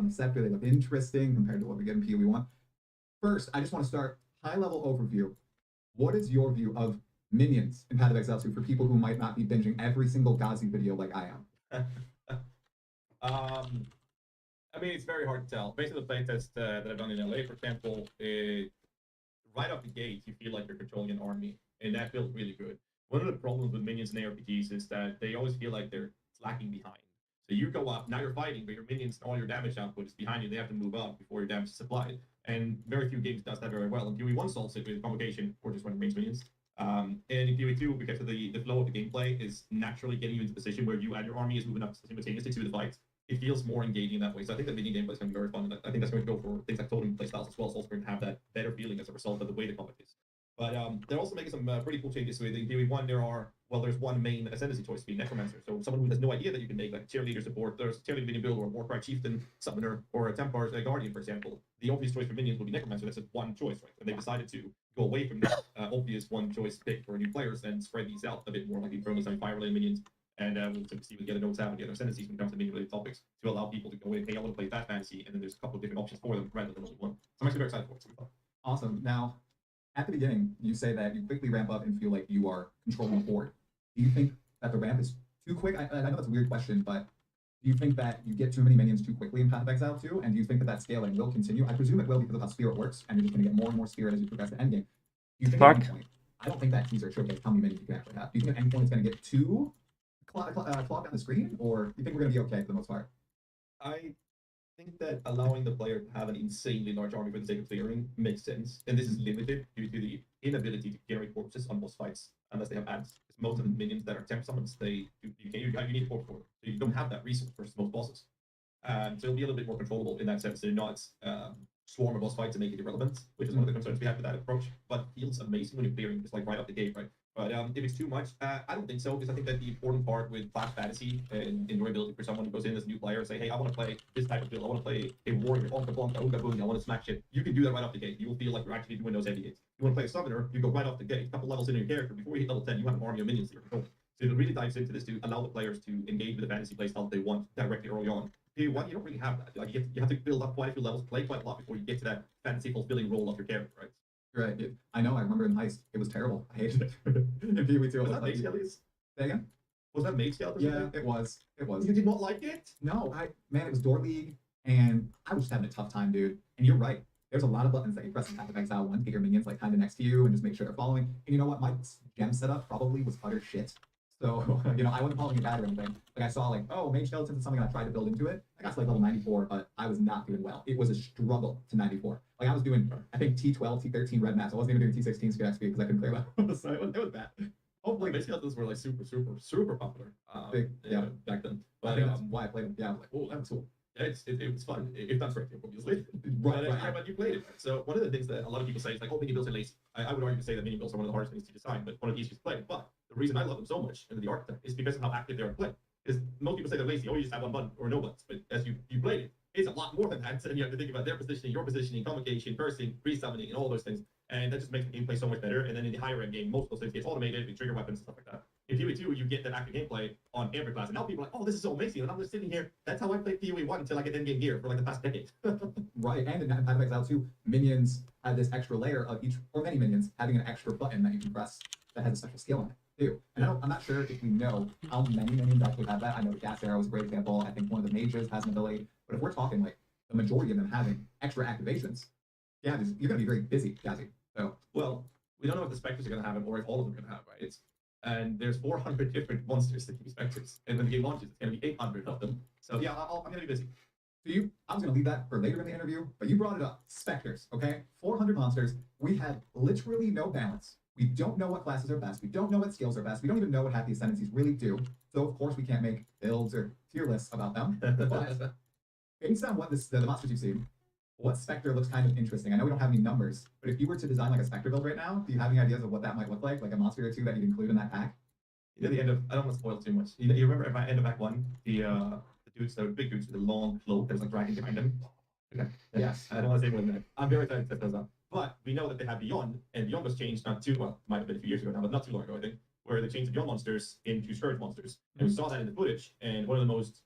on the sector. They look interesting compared to what we get in PoE1. First, I just want to start high-level overview. What is your view of minions in Path of Exile 2 for people who might not be binging every single Gazi video like I am? I mean, it's very hard to tell. Based on the playtest that I've done in LA, for example, right off the gate, you feel like you're controlling an army, and that feels really good. One of the problems with minions in ARPGs is that they always feel like they're lacking behind. So you go up, now you're fighting, but your minions, all your damage output is behind you. They have to move up before your damage is supplied. And very few games does that very well. And PoE1 solves it with Convocation, or just running range minions. And in PoE2, because of the flow of the gameplay is naturally getting you into a position where you and your army is moving up simultaneously to the fight. It feels more engaging that way. So I think that mini gameplay is going to be very fun. And I think that's going to go for things like totem playstyles as well. It's also going to have that better feeling as a result of the way the combat is. But they're also making some pretty cool changes to it. In PoE1, there's one main ascendancy choice to be Necromancer. So someone who has no idea that you can make like cheerleader support, there's cheerleader minion build, or a Warcry Chieftain, Summoner, or a Templar Guardian, for example. The obvious choice for minions will be Necromancer. That's a one choice, right? And they decided to go away from that obvious one choice pick for new players and spread these out a bit more, like Infernals and Fire related minions. And we'll see what the other nodes have and the other ascendancies when it comes to minion related topics to allow people to go in, hey, I want to play that fantasy, and then there's a couple of different options for them rather than only one. So I'm actually very excited for it. It's fun. Awesome. Now, at the beginning, you say that you quickly ramp up and feel like you are controlling the board. Do you think that the ramp is too quick? I know that's a weird question, but do you think that you get too many minions too quickly in Path of Exile 2? And do you think that scaling will continue? I presume it will because of how Spirit works, and you're just going to get more and more Spirit as you progress to endgame. Do you think at any point, I don't think that teaser showed how many minions you can actually have. Do you think at any point it's going to get too clogged on the screen, or do you think we're going to be okay for the most part? I think that allowing the player to have an insanely large army for the sake of clearing makes sense, and this is limited due to the inability to generate corpses on boss fights unless they have ads. Because most of the minions that are temp summons, you need a corpse for them, so you don't have that resource versus most bosses. So it'll be a little bit more controllable in that sense. They're not swarm a boss fight to make it irrelevant, which is one of the concerns we have with that approach. But it feels amazing when you're clearing just like right off the gate, right? But if it's too much, I don't think so, because I think that the important part with Clash Fantasy and enjoyability for someone who goes in as a new player and say, hey, I want to play this type of build, I want to play a warrior, Onka Bonka, Unga Boonga, I want to smack shit. You can do that right off the gate. You will feel like you're actually doing those heavy hits. You want to play a summoner, you go right off the gate, a couple levels in your character, before you hit level 10, you have an army of minions that you're controlling. So it really dives into this to allow the players to engage with the fantasy playstyle they want directly early on. PoE1, you don't really have that. Like you have to build up quite a few levels, play quite a lot before you get to that fantasy fulfilling role of your character, right? Right. I know. I remember in Heist, it was terrible. I hated it. In PoE2, was that Mage Skellies? Say again? Was that Mage Skellies? Yeah, it was. It was. You did not like it? No, man, it was Door League, and I was just having a tough time, dude. And you're right. There's a lot of buttons that you press in Path of Exile 1 to get your minions like kind of next to you and just make sure they're following. And you know what? My gem setup probably was utter shit. So, I wasn't calling it bad or anything. Like, I saw, like, oh, Mage Skeletons is something I tried to build into it. I got to, like, level 94, but I was not doing well. It was a struggle to 94. Like, I was doing, I think, T12, T13 red maps. I wasn't even doing T16 speed XP because I couldn't clear that. So it was bad. Hopefully, Mage Skeletons were, like, super popular back then. But I think that's why I played them. Yeah, I was like, oh, that was cool. Yeah, it was fun. If that's right, obviously. But you played it. Right? So one of the things that a lot of people say is like, oh, mini builds are lazy. I would argue to say that mini builds are one of the hardest things to design, but one of the easiest to play. But the reason I love them so much in the archetype is because of how active they are to play. Because most people say they're lazy, oh, you just have one button or no buttons. But as you played it, it's a lot more than that. And you have to think about their positioning, your positioning, convocation, cursing, pre-summoning, and all those things. And that just makes the gameplay so much better. And then in the higher end game, most of those things get automated with trigger weapons and stuff like that. In PoE2, you get that active gameplay on every class. And now people are like, oh, this is so amazing. And I'm just sitting here. That's how I play PoE1 until I get endgame gear for like the past decade. Right. And in Path of Exile 2, minions have this extra layer of each, or many minions, having an extra button that you can press that has a special skill on it, too. And I'm not sure if we know how many minions actually have that. I know Gas Arrow is a great example. I think one of the mages has an ability. But if we're talking like the majority of them having extra activations, yeah, you're going to be very busy, Gazi. So, well, we don't know if the Spectres are going to have it or if all of them are going to have it, right? And there's 400 different monsters that can be Spectres. And when the game launches, it's going to be 800 of them. So yeah, I'm going to be busy. So I was going to leave that for later in the interview, but you brought it up. Spectres, okay? 400 monsters. We have literally no balance. We don't know what classes are best. We don't know what skills are best. We don't even know what half the ascendancies really do. So, of course, we can't make builds or tier lists about them. But based on what the monsters you've seen, what Spectre looks kind of interesting? I know we don't have any numbers, but if you were to design like a Spectre build right now, do you have any ideas of what that might look like a monster or two that you'd include in that pack? You know, the end of, I don't want to spoil too much. You remember at my end of Act 1, the dudes, the big dudes with the long cloak that was like dragging behind them? Okay. Yes. I don't want to say more than that. I'm very excited to set those up. But we know that they have Beyond, and Beyond was changed might have been a few years ago now, but not too long ago, I think, where they changed the Beyond monsters into Scourge monsters. And we saw that in the footage, and one of the most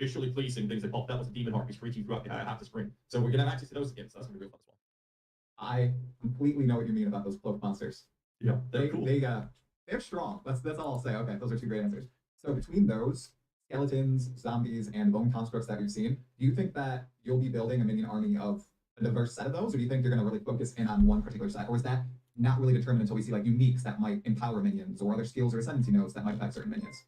visually pleasing things that popped up was a demon harpy screeching throughout half the screen. So we're gonna have access to those again. So that's gonna be real fun as well. I completely know what you mean about those cloak monsters. Yeah, they're cool. They're strong. That's all I'll say. Okay, those are two great answers. So between those skeletons, zombies, and bone constructs that we've seen, do you think that you'll be building a minion army of a diverse set of those, or do you think you're going to really focus in on one particular set, or is that not really determined until we see like uniques that might empower minions, or other skills or ascendancy nodes that might affect certain minions?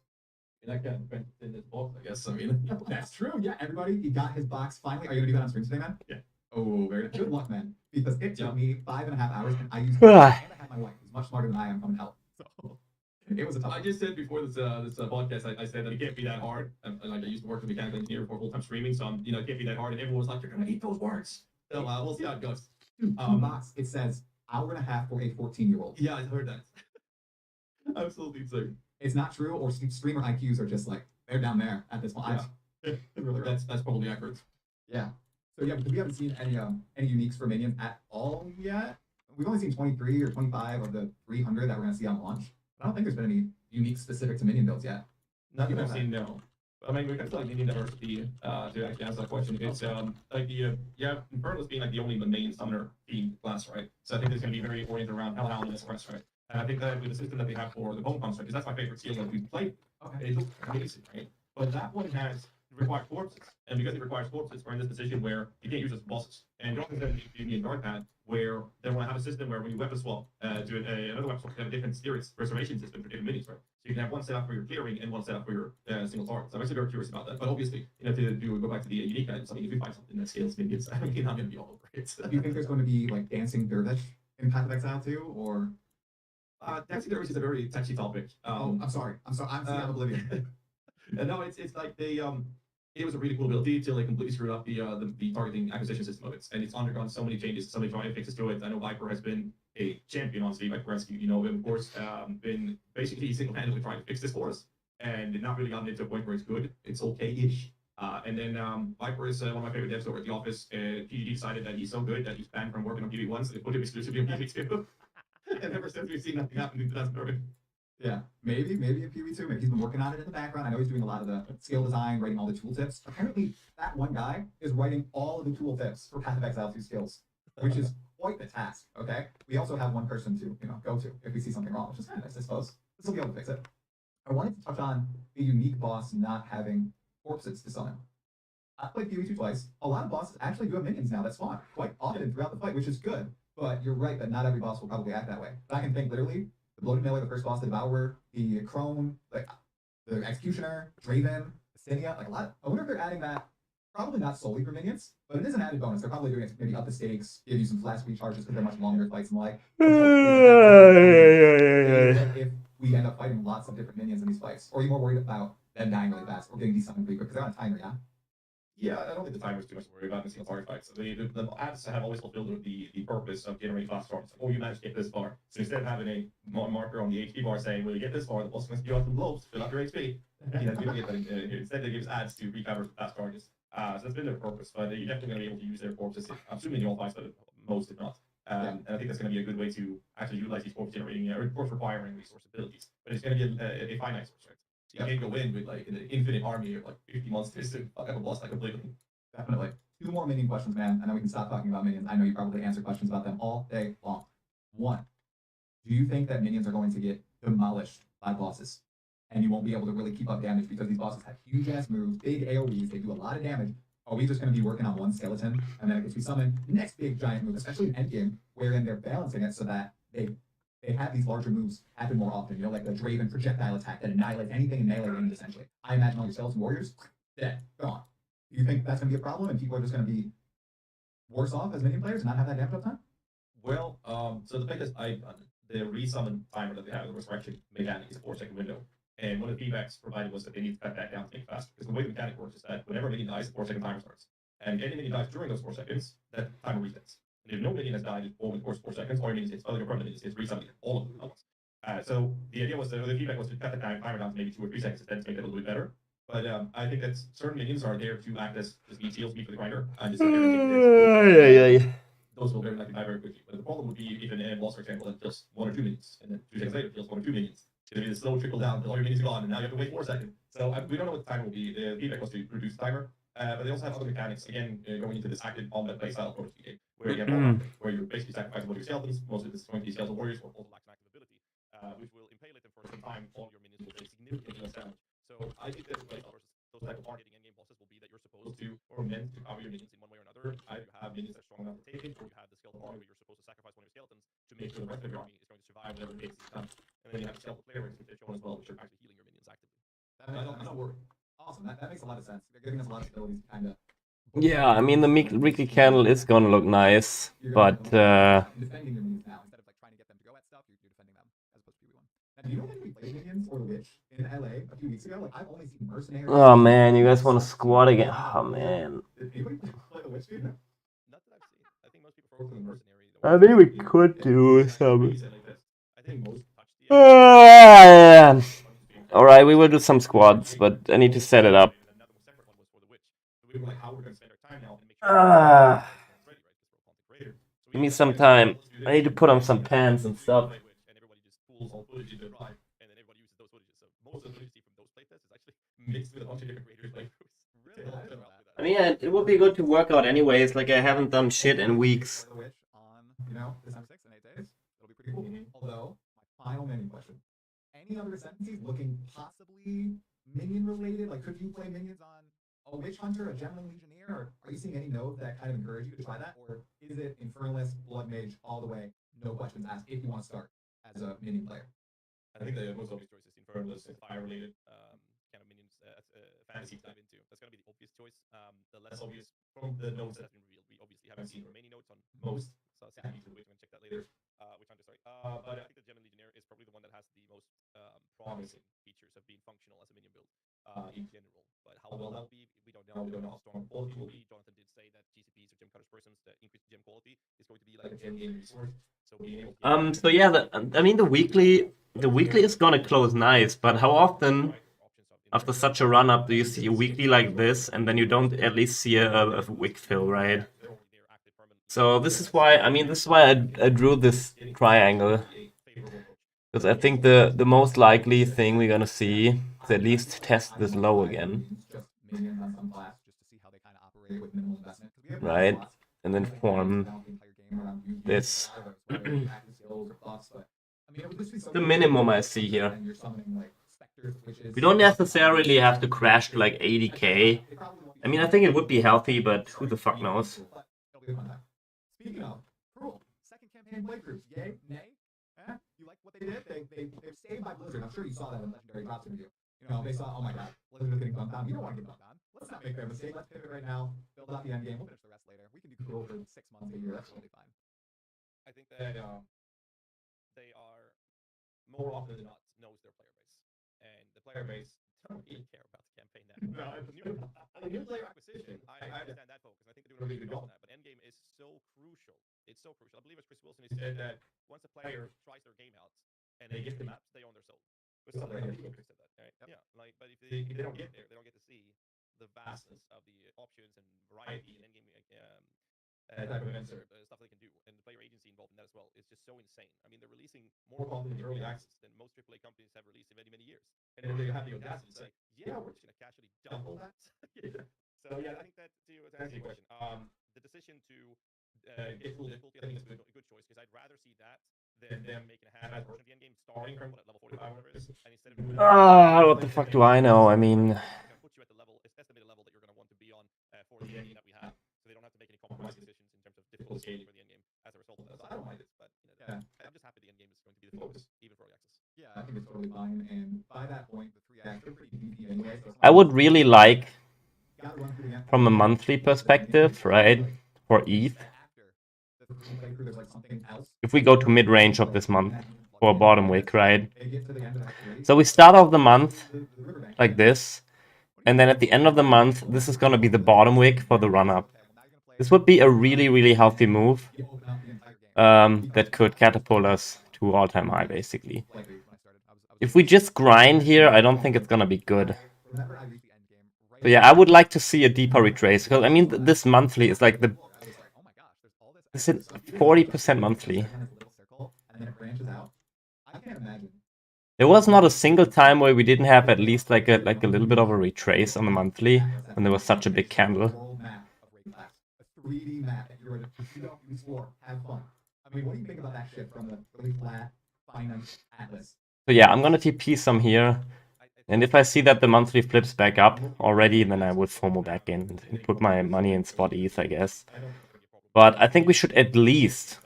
And I can't print in this box, I guess. I mean, that's true. Yeah, everybody, he got his box finally. Are you gonna do that on stream today, man? Yeah. Oh, very good luck, man. Because it took me 5.5 hours, and I used Ah. and I had my wife, who's much smarter than I am, come and help. So it was a tough. I just said before this podcast, I said that it can't be that hard. Like I used to work as a mechanical engineer before full time streaming, so it can't be that hard. And everyone was like, "You're gonna eat those words." So we'll see how it goes. Dude, box. It says hour and a half for a 14-year-old. Yeah, I heard that. Absolutely insane. It's not true, or streamer IQs are just like they're down there at this point. Yeah. Really that's probably accurate. Yeah. So yeah, because we haven't seen any uniques for minions at all yet. We've only seen 23 or 25 of the 300 that we're gonna see on launch. I don't think there's been any unique specific to minion builds yet. Not that I've seen, no. I mean, we got like minion diversity to actually answer that question. It's like the Infernalist being like the only main summoner themed class, right? So I think it's gonna be very oriented around Hellhound and this quest, right? And I think that with the system that they have for the bone construct, because that's my favorite skill that we've played. Okay. It looks amazing, right? But that one requires corpses, and because it requires corpses, we're in this position where you can't use it as bosses. And you're also in the dark pad where they want to have a system where when you weapon swap to another weapon swap, you have a different spirits reservation system for different minions, right? So you can have one set up for your clearing and one set up for your single target. So I'm actually very curious about that. But obviously, to go back to the unique items, I mean, if we find something that scales minions, I mean, I'm going to be all over it. Do you think there's going to be like dancing dervish in Path of Exile too, or? Dancing dervish is a very touchy topic. I'm sorry. I'm oblivion. No, it's like they it was a really cool ability until they completely screwed up the targeting acquisition system of it, and it's undergone so many changes, so many trying fixes to it. I know Viper has been a champion on Viper Rescue, and of course, been basically single-handedly trying to fix this for us, and not really gotten it to a point where it's good. It's okay-ish. And then Viper is one of my favorite devs over at the office. PGG decided that he's so good that he's banned from working on PV1, so they put him exclusively on PV2. And ever since we've seen nothing happen, that's perfect. Yeah, maybe in PV2. Maybe he's been working on it in the background. I know he's doing a lot of the skill design, writing all the tooltips. Apparently, that one guy is writing all of the tooltips for Path of Exile 2 skills, which is quite the task. Okay, we also have one person to go to if we see something wrong, which is kind of nice, I suppose. This will be able to fix it. I wanted to touch on the unique boss not having corpses to summon. I played PV2 twice. A lot of bosses actually do have minions now that spawn quite often throughout the fight, which is good. But you're right that not every boss will probably act that way. But I can think literally the Bloated Miller, the first boss, the Devourer, the Crone, like the Executioner, Draven, Astinia, like a lot. I wonder if they're adding that. Probably not solely for minions, but it is an added bonus. They're probably doing it to maybe up the stakes, give you some flash recharges because they're much longer fights and like. If we end up fighting lots of different minions in these fights, or are you more worried about them dying really fast or getting desummoned pretty quick because they're on a timer, yeah? Yeah, I don't think the timer is too much to worry about in single target fights. The ads have always fulfilled the purpose of generating fast starts. Oh, you managed to get this far. So instead of having a marker on the HP bar saying, "Well, you get this far," the boss must give out some blows to fill up your HP. We don't get that in here. Instead, they give us ads to recover fast targets. So that's been their purpose. But you're definitely going to be able to use their corpses. I'm assuming in all fights, but most if not. And I think that's going to be a good way to actually utilize these corpse generating, or corpse requiring resource abilities. But it's going to be a finite source, right? So you can't go in with like an infinite army of like 50 monsters to fuck up a boss like completely. Definitely. 2 more minion questions, man, and then we can stop talking about minions. I know you probably answer questions about them all day long. 1, do you think that minions are going to get demolished by bosses? And you won't be able to really keep up damage because these bosses have huge-ass moves, big AoEs, they do a lot of damage. Are we just going to be working on one skeleton, and then it gets resummoned? Next big giant move, especially in endgame, wherein they're balancing it so that they have these larger moves happen more often, like the Draven projectile attack that annihilates anything in melee range, essentially. I imagine all your skeleton warriors, dead, gone. Do you think that's going to be a problem and people are just going to be worse off as minion players and not have that damage uptime? Well, so the thing is, the resummon timer that they have, the resurrection mechanic, is a 4-second window. And one of the feedbacks provided was that they need to cut that down to make it faster. Because the way the mechanic works is that whenever a minion dies, the 4-second timer starts. And any minion dies during those 4 seconds, that timer resets. And if no minion has died over the course of 4 seconds, or minions, it's other permanent minions, it's resummoned all of them at once. So the idea was that the feedback was to cut the timer down to maybe 2 or 3 seconds instead to make it a little bit better. But I think that certain minions are there to act as meat seals, meat for the grinder, and just sit there and take it. Those will very likely die very quickly. But the problem would be if an boss, for example, that kills 1 or 2 minions, and then 2 seconds later kills 1 or 2 minions. It's gonna be the slow trickle down until all your minions are gone, and now you have to wait 4 seconds. So we don't know what the timer will be. The feedback was to reduce the timer, but they also have other mechanics. Again, going into this active combat playstyle approach to the game, where you have all where you're basically sacrificing all your skeletons. Most of this is going to be skeleton warriors, or also lacks an active ability, which will impale it, and for some time, all your minions will take significantly less damage. So I think that the playstyle versus those type of hard-hitting endgame bosses will be that you're supposed to, or meant to, cover your minions in one way or another. Either you have minions that are strong enough to take it, or you have the skeleton army where you're supposed to sacrifice one of your skeletons to make sure the rest of your army is going to survive whatever it takes to come. And then you have the skeleton player rates, which they've shown as well, which are actually healing your minions actively. I'm not worried. Awesome. That makes a lot of sense. They're giving us a lot of abilities to kind of. Yeah, I mean the weekly candle is gonna look nice, but defending your minions now instead of like trying to get them to go at stuff, you're defending them as opposed to PvP1. Now, do you know when we played minions or the witch in LA a few weeks ago? Like I've only seen mercenaries. oh man, you guys want to squat again? Oh man. Did anybody play the witch, dude? Not that I've seen. I think most people focus on the mercenary. I think we could do some. I think most touch the. All right, we will do some squads, but I need to set it up. Another separate one was for the witch. So we were like, how we're going to spend our time now and make sure it's ready, right? Give me some time. I need to put on some pants and stuff. And everybody just pulls all footage into the drive, and then everybody uses those footages. So most of the footage you see from those playtests is actually mixed with a bunch of different creators' playthroughs. Really? I mean, it would be good to work out anyways. Like I haven't done shit in weeks. The witch on, December 6th in 8 days. It'll be pretty cool. Although, my final minion question. Any other sentences looking possibly minion related? Like, could you play minions on a witch hunter, a gentleman legionnaire? Or are you seeing any nodes that kind of encourage you to try that? Or is it infernalist, blood mage, all the way, no questions asked, if you want to start as a minion player? I think the most obvious choice is infernalist and fire related kind of minions fantasy to dive into. That's going to be the obvious choice. The less obvious from the nodes that have been revealed, we obviously haven't seen remaining nodes on most. So I'll see if we can check that later. Which hunter, sorry. But I think the Gentleman Legionnaire is probably the one that has the most promising features of being functional as a minion build in general. But how well that'll be, we don't know. We don't know how strong quality will be. Jonathan did say that GCPs or gem cutters persons that increase the gem quality is going to be like a gem game resource. So being able to So yeah, I mean the weekly is gonna close nice, but how often after such a run up do you see a weekly like this and then you don't at least see a wick fill, right? So this is why I drew this triangle, because I think the most likely thing we're gonna see is at least test this low again, right? And then form this. The minimum I see here. We don't necessarily have to crash to like 80k. I mean, I think it would be healthy, but who the fuck knows? Speaking of, cool. Second campaign playthroughs. Yay? Nay? You like what they did? They're saved by Blizzard. I'm sure you saw that in Legendary Drops interview. They saw, oh my god, Blizzard is getting bumped down. You don't want to get bumped down. Let's not make their mistake. Let's pivot right now. Build out the end game. We'll finish the rest later. We can do cool for 6 months, a year. That's totally fine. I think that they are more often than not knows their player base, and the player base don't really care about the campaign now. New player acquisition, I understand that focus. I think they're doing a really good job on that. But endgame is so crucial. It's so crucial. I believe as Chris Wilson has said that once a player tries their game out and they get the maps, they own their soul. Which something like Chris said that, right? Yeah. Like, but if they don't get there, they don't get to see the vastness of the options and variety and endgame type of events or stuff they can do, and the player agency involved in that as well is just so insane. I mean, they're releasing more content in early access than most AAA companies have released in many years, and then they have the audacity to say, "Yeah, we're just going to casually double that." So yeah, I think that to answer your question, the decision to get full difficulty, I think is a good choice, because I'd rather see that than them making a half-ass version of the end game starting from at level 45 or whatever it is, and instead of what the fuck do I know? I mean, put you at the level, estimated level that you're going to want to be on for the end game that we have. So they don't have to make any compromise decisions in terms of difficult scaling for the end game as a result of that. So I don't mind it, but I'm just happy the end game is going to be the focus, even for early access. Yeah, I think it's totally fine. And by that point, the 3 acts are pretty beefy anyway. So I would really like, from a monthly perspective, right, for ETH, if we go to mid-range of this month for a bottom wick, right? So we start off the month like this, and then at the end of the month, this is going to be the bottom wick for the run-up. This would be a really, really healthy move that could catapult us to all-time high, basically. If we just grind here, I don't think it's going to be good. But yeah, I would like to see a deeper retrace, because I mean, this monthly is like the... Is it 40% monthly? And then it branches out. I can't imagine There was not a single time where we didn't have at least like a little bit of a retrace on the monthly when there was such a big candle. World map of rate class, a 3D map that you're you explore, have fun. I mean, what do you think about that shit from the really flat finite atlas? So yeah, I'm gonna TP some here. And if I see that the monthly flips back up already, then I would FOMO back in and put my money in spot ETH, I guess. But I think we should at least...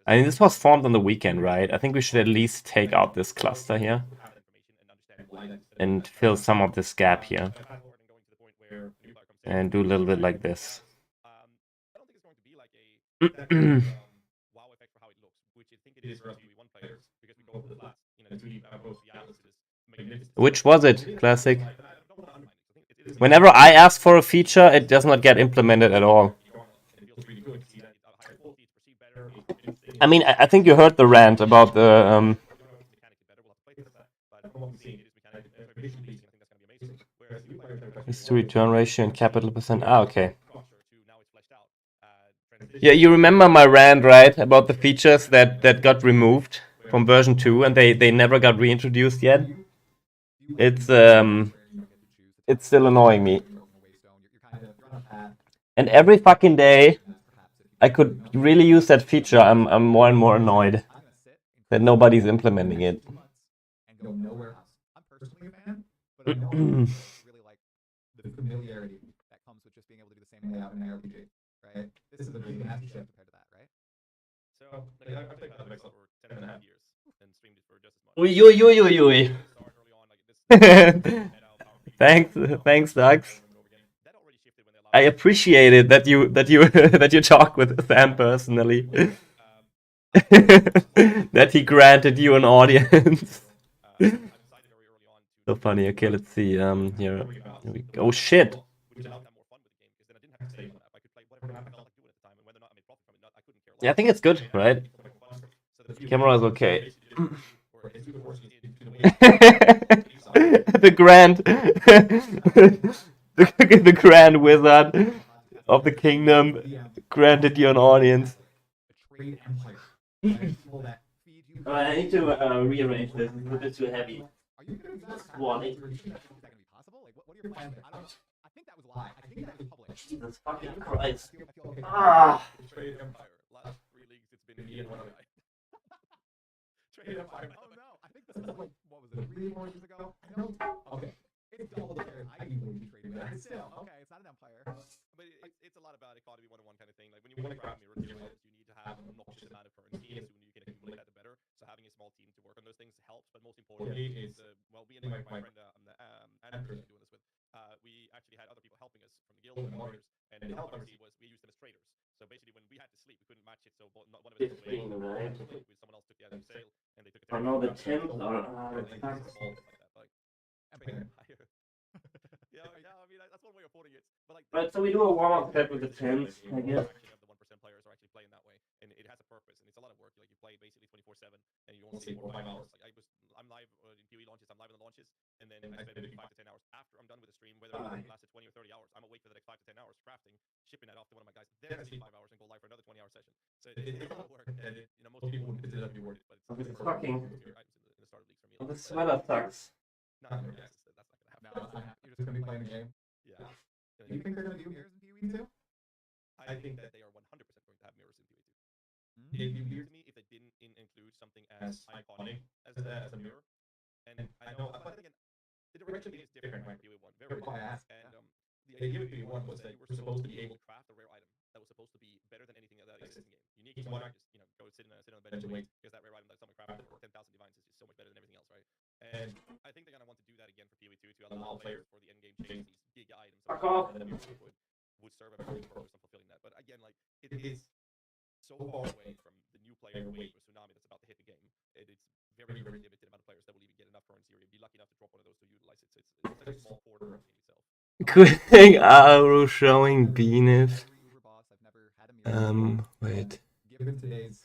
I mean, this was formed on the weekend, right? I think we should at least take out this cluster here and fill some of this gap here. And do a little bit like this. Wow effect for how it looks, which I think it is for us V1 players, because we go for the flats, you know, 2D approach the atlas is magnificent. Which was it? Classic. Whenever I ask for a feature, it does not get implemented at all. I mean, I think you heard the rant about the risk to return ratio and capital percent. Ah, okay. Yeah, you remember my rant, right? About the features that got removed from version 2 and they never got reintroduced yet. It's still annoying me. And every fucking day I could really use that feature. I'm more and more annoyed that nobody's implementing it. The familiarity that comes with just being able to do the same layout in an RPG, right? This is a big massive shift compared to that, right? So, like, I've played Path of Exile for 10.5 years and streamed it for just as much. Thanks, Dax. I appreciate it that you that you talk with Sam personally. That he granted you an audience. So funny. Okay, let's see. Here we go. Oh shit. Yeah, I think it's good, right? Camera is okay. The grand wizard of the kingdom granted you an audience. Alright, I need to rearrange this. It's a bit too heavy. Squatting. What are your plans? I think that was live. I think that was public. Jesus fucking Christ. Ah. Trade Empire. Last 3 leagues, it's been me and one guy. Trade Empire. Oh no, I think this was like, what was it, 3 more years ago? No. Okay. It's double the players I usually be trading with. Still, okay, it's not an empire. But it's a lot about economy 101 kind of thing. Like when you want to grab mirror teammates, you need to have an obnoxious amount of currency, and sooner you can accumulate that, the better. So having a small team to work on those things helps. But most importantly, is well, me and my friend Andrew, doing this with, we actually had other people helping us from the guild and monitors, and the help currency was we used them as traders. So basically, when we had to sleep, we couldn't match it. So one of us took away, someone else took the other sale, and they took it. Oh no, the Tims are. Yeah, I mean that's one way of putting it. But like, right, so we do a warm-up set with the Tims, I guess. The 1% players are actually playing that way, and it has a purpose, and it's a lot of work. Like you play basically 24/7, and you only sleep for 5 hours. Like I'm live in PoE launches. I'm live in the launches, and then I spend maybe 5 to 10 hours after I'm done with the stream. Whether it lasted 20 or 30 hours, I'm awake for the next 5 to 10 hours crafting, shipping that off to one of my guys. Then I sleep 5 hours and go live for another 20-hour session. So it's a lot of work, and most people wouldn't consider that to be worth it. But it's fucking. in the start of leagues for me. The sweater sucks. Not that's not gonna happen. No, you're just gonna be playing the game. Yeah. Do you think they're gonna do mirrors in PoE too? I think that they are 100% going to have mirrors in PoE too. It'd be weird to me if they didn't include something as iconic as a mirror. And I know, but again, the direction is different, right? PoE 1, very different. And the idea of PoE 1 was that you were supposed to be able to craft a rare item that was supposed to be better than anything that exists in the game. Unique to one, just go sit on the bench and wait, because that rare item that someone crafted for 10,000 divines is just so much better than everything else, right? And I think they're gonna want to do that again for PoE 2 to allow players for the end game change these big items. Fuck off. And then would serve a very good purpose on fulfilling that. But again, like it is so far away from the new player wave of Tsunami that's about to hit the game. It's very, very limited amount of players that will even get enough currency or be lucky enough to drop one of those to utilize it. So it's such a small quarter of the game itself. Quick arrow showing Venus. Wait. Given today's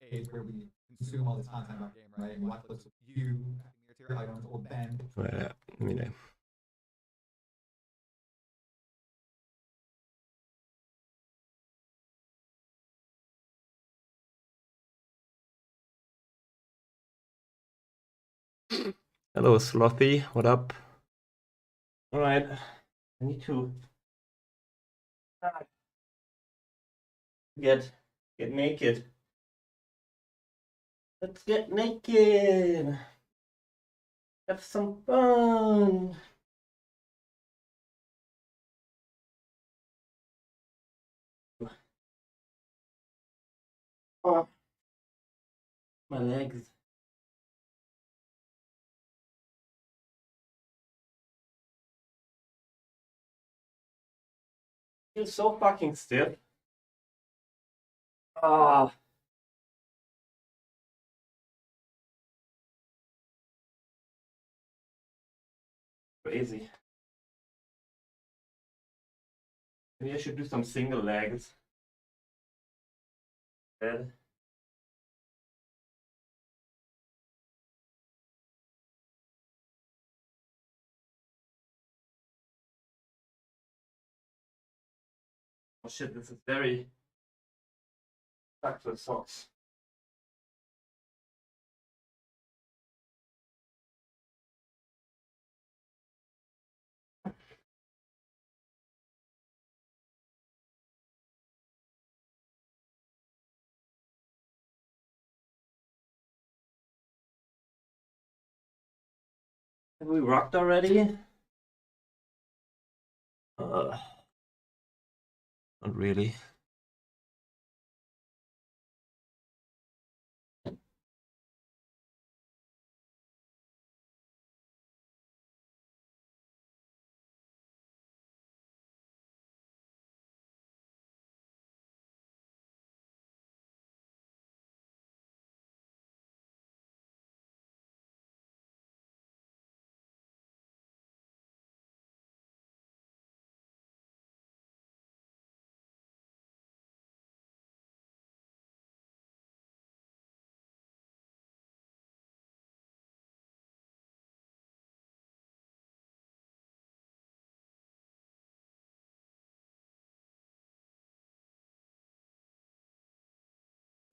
age where we consume all this content about game, right? And watch clips of you, near tier items, or Ben. Let me know. Hello, Slothy. What up? All right. I need to get naked. Let's get naked. Have some fun. Oh, my legs. Feel so fucking stiff. Ah. Crazy. Maybe I should do some single legs. Instead. Oh shit, this is very stuck to the socks. Have we rocked already? Not really.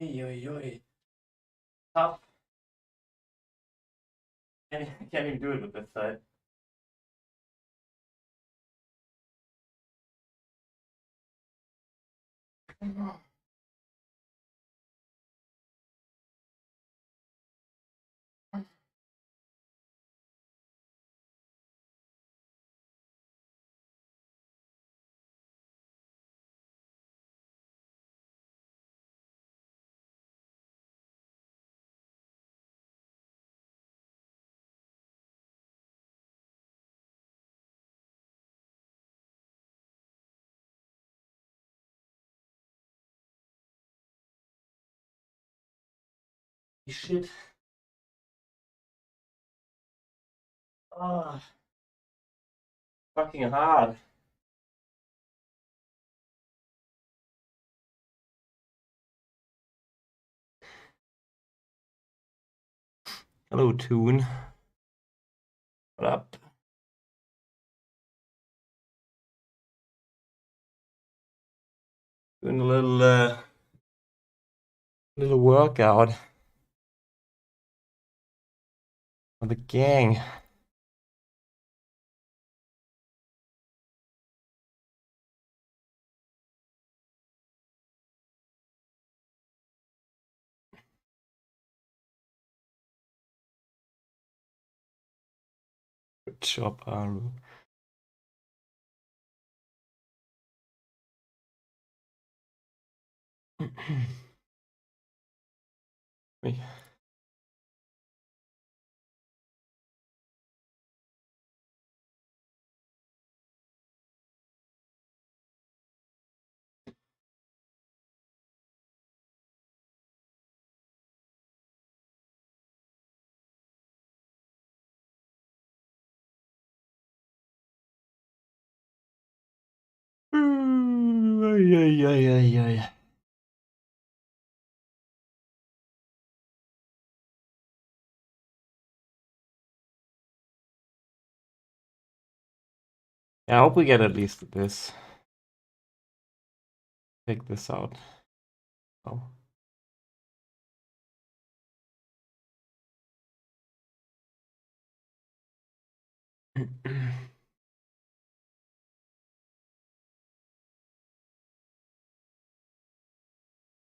Oi. Tough. Can't even do it with this side. Shit. Ah, fucking hard. Hello, Toon. What up? Doing a little workout for the gang. Good job, Aru. Me. Ay. Yeah, I hope we get at least this. Take this out. Oh.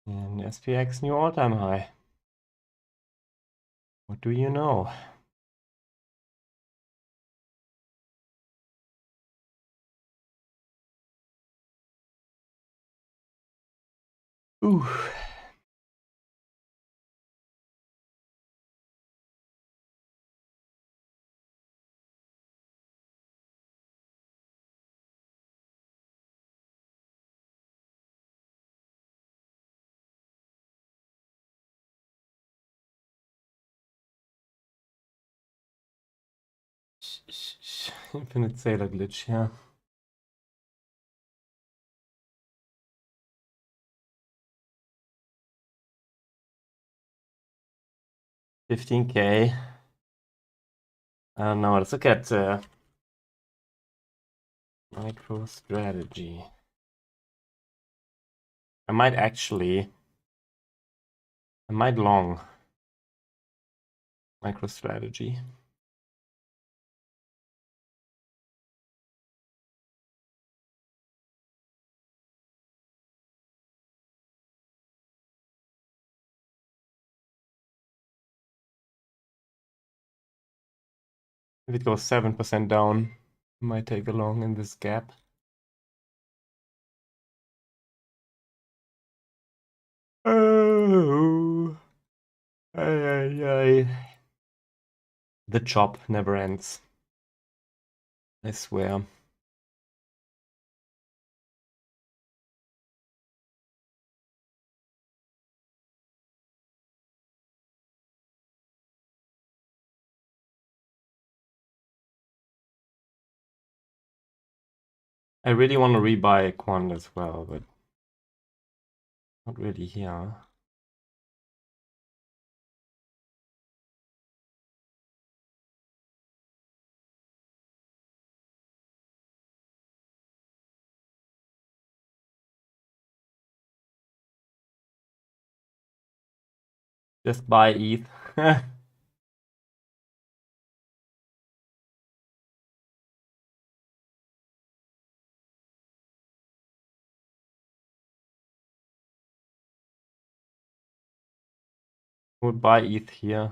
And SPX new all-time high. What do you know? Ooh. Infinite Sailor glitch, yeah. $15K. I don't know. Let's look at MicroStrategy. I might long MicroStrategy. If it goes 7% down, I might take a long in this gap. Oh, the chop never ends. I swear. I really want to rebuy Quant as well, but not really here. Just buy ETH. Would buy ETH here.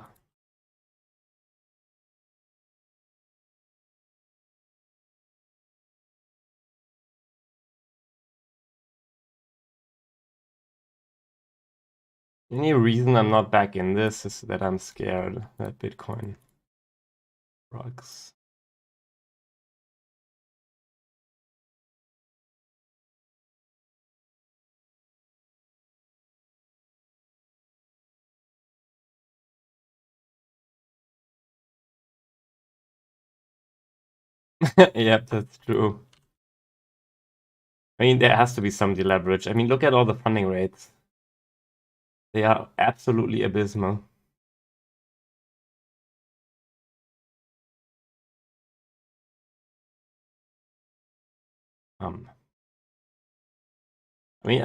Any reason I'm not back in this is that I'm scared that Bitcoin rocks. Yep, that's true. I mean, there has to be some deleverage. I mean, look at all the funding rates. They are absolutely abysmal. I mean,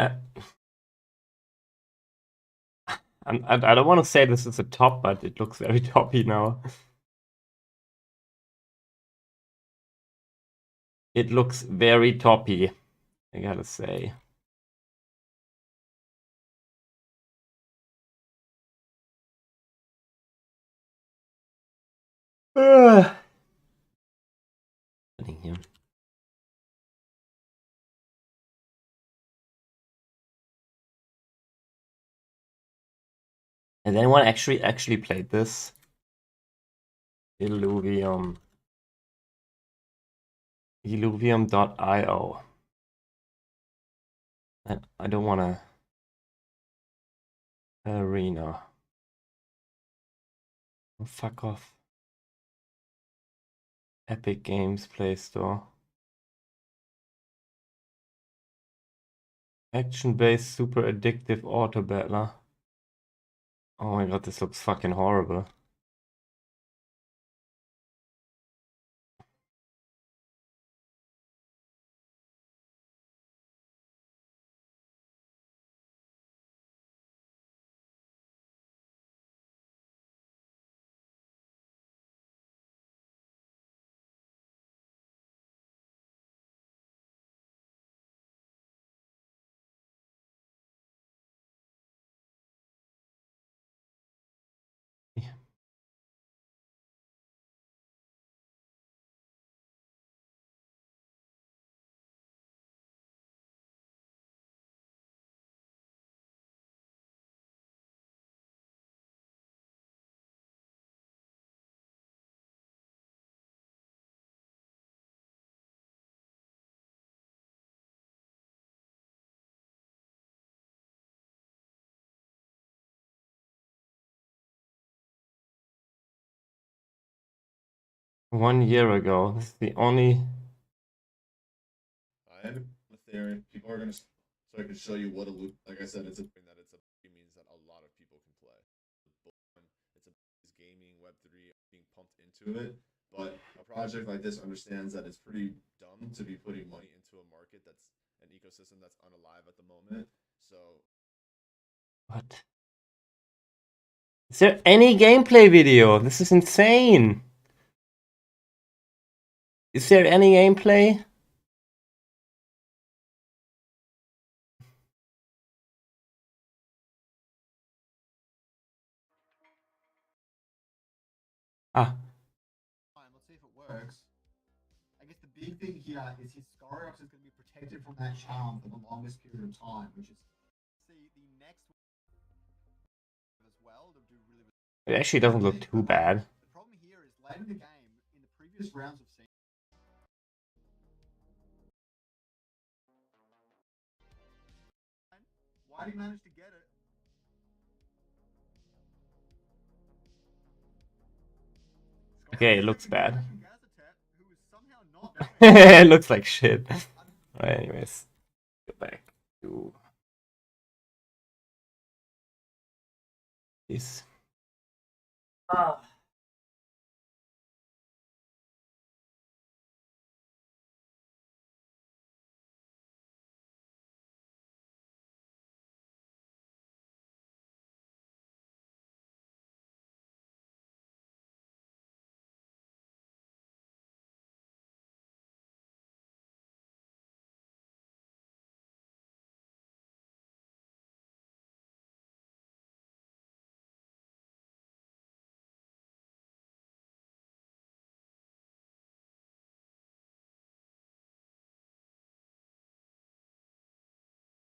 I don't want to say this is a top, but it looks very toppy now. It looks very toppy, I gotta say. Here. Has anyone actually played this? Illuvium. Illuvium.io. I don't wanna arena. Oh, fuck off. Epic Games Play Store. Action-based super addictive auto battler. Oh my god, this looks fucking horrible. 1 year ago. This is the only. I have a theory. People are gonna, so I can show you what a loop. Like I said, it's a thing that it means that a lot of people can play. It's a gaming Web3 being pumped into it, but a project like this understands that it's pretty dumb to be putting money into a market that's an ecosystem that's unalive at the moment. So What? Is there any gameplay video? This is insane. Is there any gameplay? Ah. Let's see if it works. I guess the big thing here is his Scoriox is going to be protected from that charm for the longest period of time, which is see the next as well to do really. It actually doesn't look too bad. The problem here is late in the game, in the previous rounds of seen. Why did he manage to get it? Okay, it looks bad. It looks like shit. Alright, anyways. Go back to this.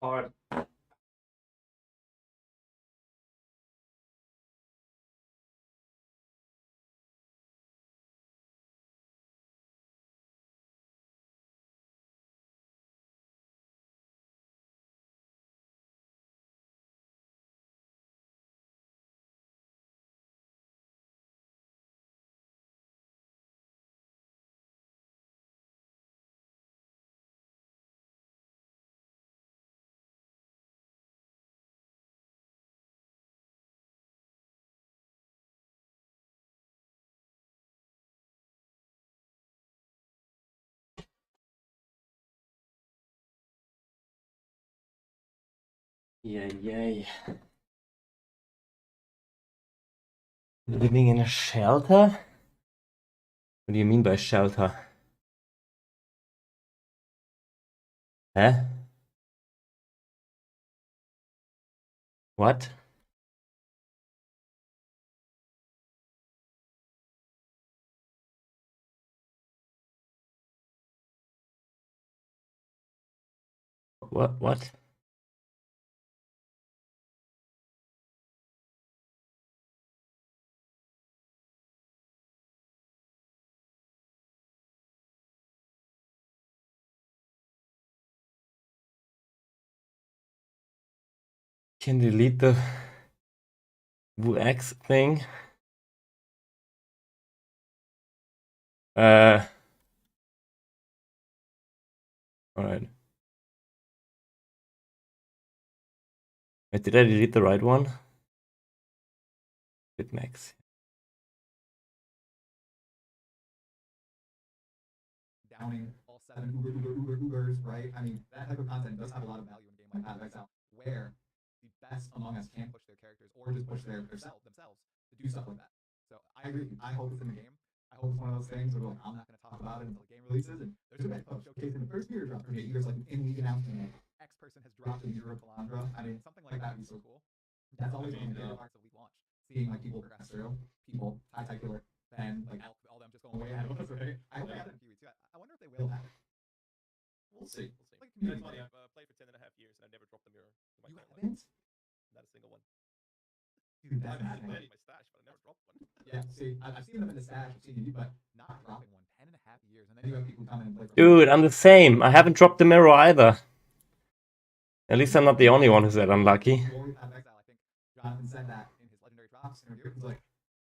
Hard. Yay. Living in a shelter? What do you mean by shelter? Huh? What? What? Can delete the WX thing? Alright. Wait, did I delete the right one? Bitmax. Downing all 7 Ubers, right? I mean, that type of content does have a lot of value in a game like Path of Exile, where the best among us can push their characters or just push themselves to do stuff like that. So I agree. I hope it's in the game. I hope it's one of those things where like, I'm not going to talk about it until the game releases. And there's a bit of showcasing the first year drop from there's like an in-league announcement. X person has dropped a Euro Calandra. I mean, something like that would be so cool. That's always one of the favorite parts of League launch. Seeing like people progress through, people, Ty Killer, then like all them just going way ahead of us, right? I hope they have it in Kiwi too. I wonder if they will have it. We'll see. Like That's community. funny. I've played for 10.5 years and I've never dropped a mirror. In my You current life. haven't? Not a single one. Dude, that's I've had mad. many in my stash, but I never dropped one. Yeah, see, I've seen them in the stash, I've seen you, but not dropping one 10.5 years. And then you have people come in and play for Dude, I'm the same. I haven't dropped the mirror either. At least I'm not the only one who's that unlucky. Glory Path of Exile. I think Jonathan said that in his legendary drops interview. He's like,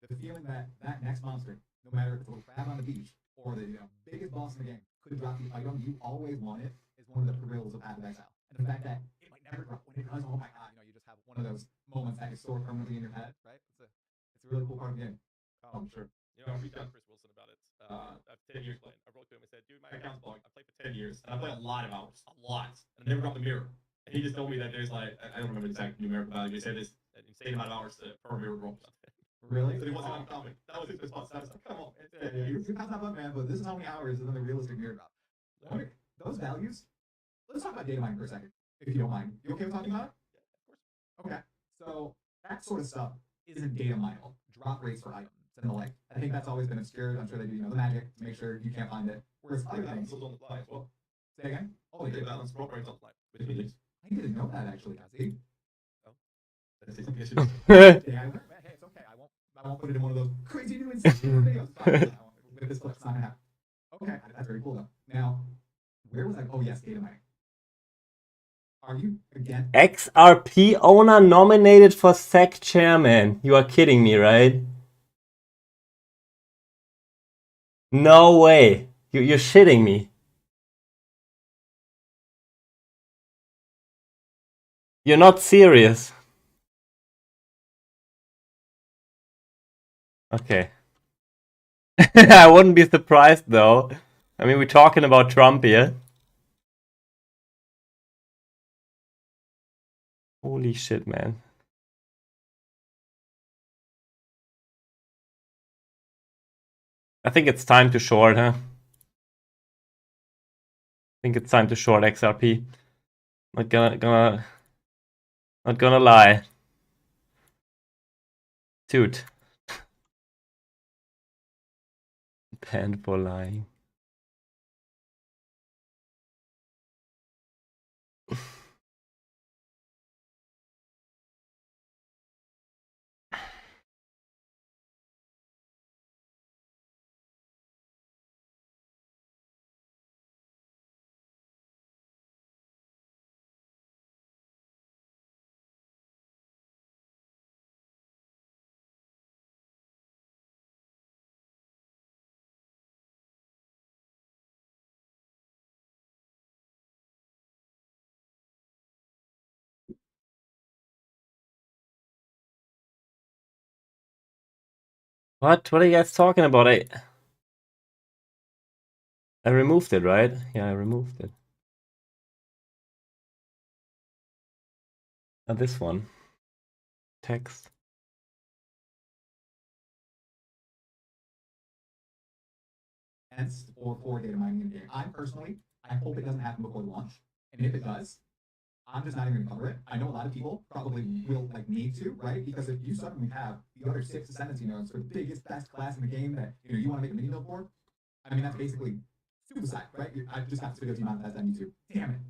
the feeling that that next monster no matter if it's a little crab on the beach or the biggest boss in the game could drop the item you always wanted is one of the thrills of Path of Exile. And the fact that it might never drop when it does, oh my god, you just have one of those moments that you store permanently in your head, right? It's a really cool part of the game. Oh, sure. I reached out to Chris Wilson about it. I've 10 years playing. I wrote to him and said, dude, my account's bugged. I played for 10 years, and I played a lot of hours. A lot. And I never dropped a mirror. And he just told me that there's like, I don't remember the exact numerical value, he said this an insane amount of hours per mirror drops. Really? So he wasn't uncommon. That was his response. I was like, come on. You're past that bug, man, but this is how many hours is in the realistic mirror drop. Okay, those values, let's talk about data mining for a second, if you don't mind. You okay with talking about it? Yeah, of course. Okay, so that sort of stuff isn't data mineable. Drop rates for items and the like. I think that's always been obscured. I'm sure they do, the magic to make sure you can't find it. Whereas other things, on the fly as well. say again? Oh, They they did. balance drop rates on the fly between leagues. I didn't know that actually, Cassie. That's something I should Yeah, I learned. Hey, it's okay. I won't put it in one of those crazy new insane videos. With this clip, it's not gonna happen. Okay, that's very cool though. Now, where was I? Oh yes, data mining. Are you again? XRP owner nominated for SEC chairman. You are kidding me, right? No way. You're shitting me. You're not serious. Okay. I wouldn't be surprised though. I mean, we're talking about Trump here. Holy shit, man. I think it's time to short, huh? I think it's time to short XRP. Not gonna lie. Dude. Banned for lying. What? What are you guys talking about? I removed it, right? Yeah, I removed it. This one. Text. For data mining in the game. I personally, I hope it doesn't happen before launch. And if it does, I'm just not even gonna cover it. I know a lot of people probably will need to, right? Because if you suddenly have the other 6 descendants, sort of biggest, best class in the game that you want to make a mini build for, I mean that's basically suicide, right? I just got this video demonetized on YouTube. Damn it.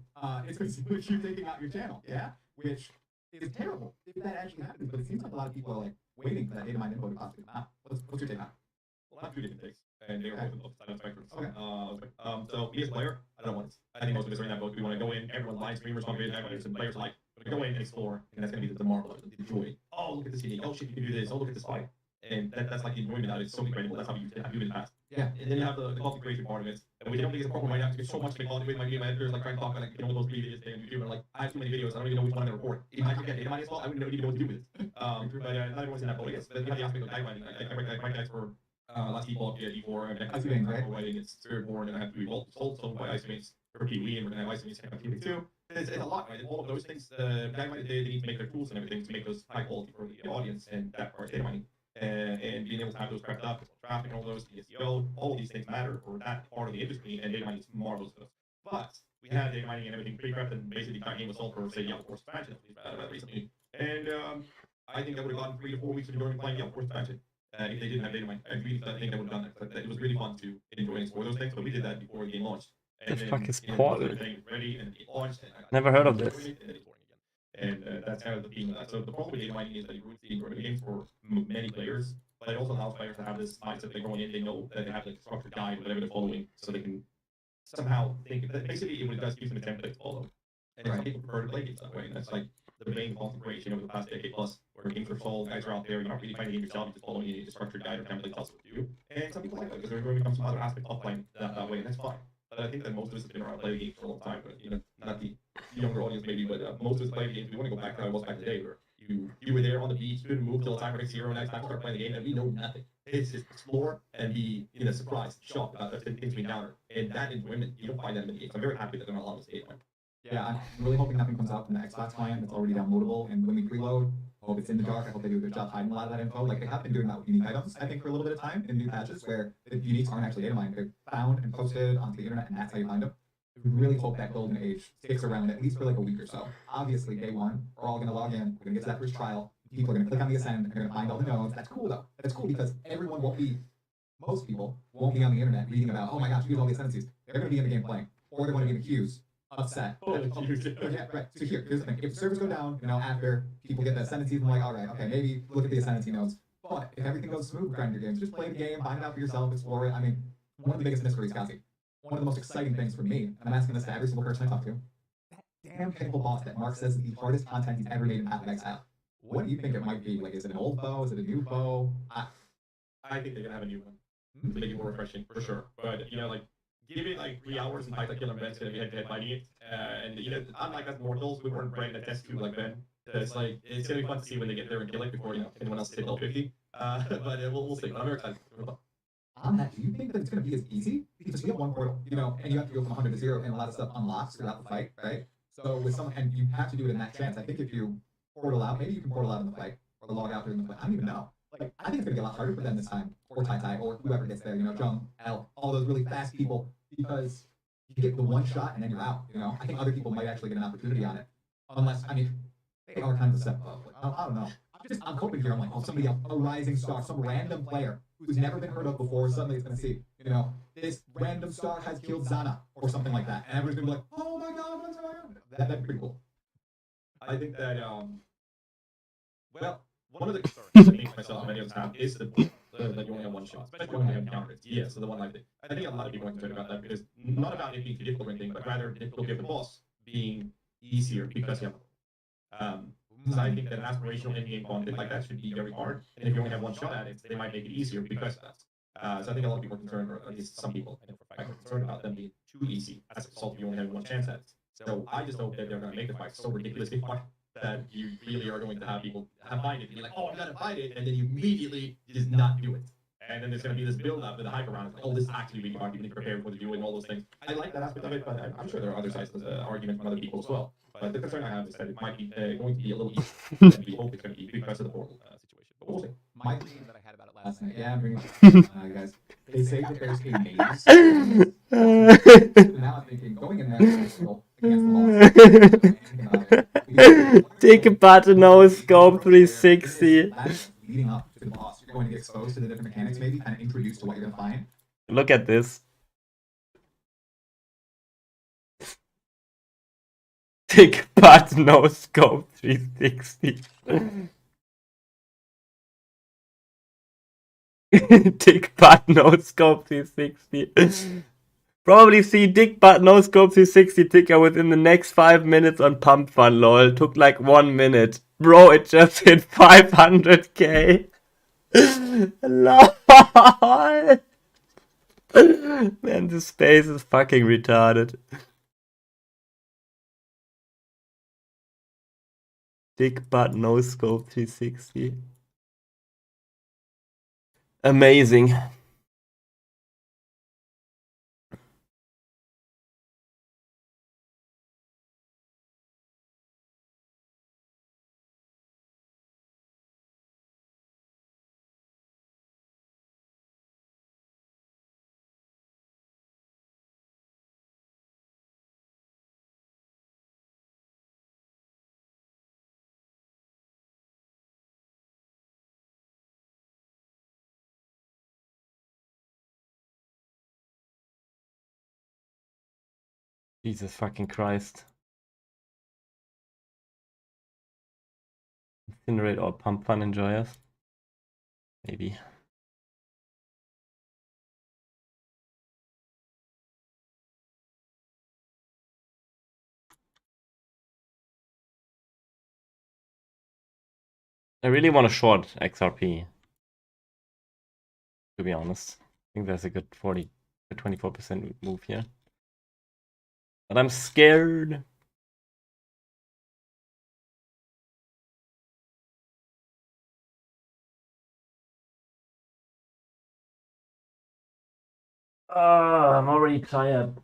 It's going to you taking out your channel, yeah? Which is terrible if that actually happens, but it seems like a lot of people are waiting for that data mine info to possibly come out. What's your take on it? Well, I have 2 different takes, and they were both of side spectrums. Okay. So me as a player, I don't want this. I think most of us are in that boat. We want to go in, everyone live streamers, content creators, and players alike. We're going to go in and explore, and that's going to be the marvel, the joy. Oh, look at this unique. Oh shit, you can do this. Oh, look at this fight. And that's like the enjoyment out of it. It's so incredible. That's how you do in the past. Yeah. And then you have the content creation part of it, which I don't think is a problem right now because there's so much to make content with my game editors, trying to talk about those videos on YouTube, and I have too many videos. I don't even know which one to record. If I forget data mining as well, I wouldn't even know what to do with it. But not everyone's in that boat, I guess. But you have the aspect of data mining. I write guys for last people D4 and Ice Mains, right? writing it's third board and I have to be sold by Ice Mains for PWE and we're gonna have Ice Mains second PWE too. It's a lot, right? And all of those things, they need to make their tools and everything to make those high quality for the audience, and that part data mining. And being able to have those prepped up, traffic, all those, the SEO, all of these things matter for that part of the industry, and data mining is marvelous stuff. But we had data mining and everything pre-prepped, and basically the game was sold for, say, Yelp Force expansion, at least recently. And I think that would have gotten 3 to 4 weeks of enjoying playing Yelp Force expansion. If they didn't have data mining, I really think they would have done that. It was really fun to enjoy and explore those things, but we did that before the game launched. The fuck is Portal? Ready and it launched. Never heard of this. And that's kind of the theme of that. So the problem with data mining is that it ruins the enjoyment game for many players, but it also allows players to have this mindset they're going in, they know that they have a structured guide, whatever they're following, so they can somehow think that basically it does give them a template to follow. And some people prefer to play games that way, and that's the main configuration over the past decade plus, where games are sold, guys are out there, you're not really playing the game yourself, you're just following a structured guide or template tells you what to do. And some people like that because they're going to become some other aspect of playing that way, and that's fine. But I think that most of us have been around playing games for a long time, but not the younger audience maybe, but most of us play games. We want to go back to how it was back in the day, where you were there on the beach, couldn't move till the timer hits 0, next time start playing the game, and we know nothing. It's just explore and be surprised, shocked about the things we encounter, and that enjoyment you don't find that in many games. I'm very happy that they're not allowing us to hate one. Yeah, I'm really hoping nothing comes out from the Xbox client that's already downloadable, and when we preload, I hope it's in the dark. I hope they do a good job hiding a lot of that info. Like they have been doing that with unique items, I think, for a little bit of time in new patches where the uniques aren't actually data mined. They're found and posted onto the internet, and that's how you find them. I really hope that golden age sticks around at least for like a week or so. Obviously, day one, we're all going to log in. We're going to get to that first trial. People are going to click on the ascend. They're going to find all the nodes. That's cool, though. That's cool because everyone won't be, most people won't be on the internet reading about, oh my gosh, here's all the ascendancies. They're going to be in the game playing, or they're going to be in the queues, upset. Yeah, right. So here's the thing. If servers go down, after people get the ascendancies, I'm like, all right, okay, maybe look at the ascendancy nodes. But if everything goes smooth, grind your games, just play the game, find it out for yourself, explore it. I mean, one of the biggest mysteries, Kazi, one of the most exciting things for me, and I'm asking this to every single person I talk to, that damn pickle boss that Mark says is the hardest content he's ever made in Path of Exile. What do you think it might be? Like, is it an old foe? Is it a new foe? I think they're gonna have a new one to make it more refreshing for sure. But give it like 3 hours and fight like killer Ben's gonna be head to head fighting it. And unlike us mortals, we weren't brain a test tube like Ben. It's gonna be fun to see when they get there and kill it before anyone else hit level 50. But we'll see. I'm very excited. On that, do you think that it's going to be as easy? Because we have one portal, and you have to go from 100 to 0, and a lot of stuff unlocks throughout the fight, right? So with someone, and you have to do it in that chance. I think if you portal out, maybe you can portal out in the fight, or log out during the fight. I don't even know. Like, I think it's going to be a lot harder for them this time, or Tai Tai, or whoever gets there, Jung, L, all those really fast people, because you get the one shot and then you're out, I think other people might actually get an opportunity on it. Unless, they are kind of a step up. Like, I don't know. I'm hoping here, I'm like, oh, somebody else, a rising star, some random player who's never been heard of before, suddenly it's going to see, this random star has killed Zana, or something like that. And everyone's going to be like, oh my god, what's going on? That'd be pretty cool. I think that, one of the concerns I think myself and many others have is that you only have one shot, especially when you have counter hits. Yeah, so the one life thing. I think a lot of people are concerned about that because not about it being too difficult or anything, but rather difficulty of the boss being easier because you have so I think that an aspirational endgame content like that should be very hard. And if you only have one shot at it, they might make it easier because of that. So I think a lot of people are concerned, or at least some people, I know for a fact, are concerned about them being too easy as a result of you only having one chance at it. So I just hope that they're going to make the fight so ridiculously hard that you really are going to have people find it and be like, oh, I'm going to fight it, and then you immediately just not do it. And then there's going to be this build-up with the hype around it. Like, oh, this is actually really hard. You need to prepare for the do and all those things. I like that aspect of it, but I'm sure there are other sides of the argument from other people as well. But the concern I have is that it might be going to be a little easier than we hope it's going to be because of the portal situation. But we'll see. My dream that I had about it last night. Yeah, I'm bringing guys. They say that there's a maze. Now I'm thinking, going in there against the boss. Take a button, no scope 360. Leading up to the boss, you're going to get exposed to the different mechanics, maybe kind of introduced to what you're going to find. Look at this. Take button, no scope 360. Dick butt no scope 360. Probably see Dick butt no scope 360 ticker within the next 5 minutes on Pump Fun, lol. Took like 1 minute. Bro, it just hit 500k. LOL. Man, this space is fucking retarded. Dick butt no scope 360. Amazing. Jesus fucking Christ. Incinerate all Pump Fun enjoyers? Maybe. I really want to short XRP. To be honest, I think there's a good 24% move here. But I'm scared. I'm already tired.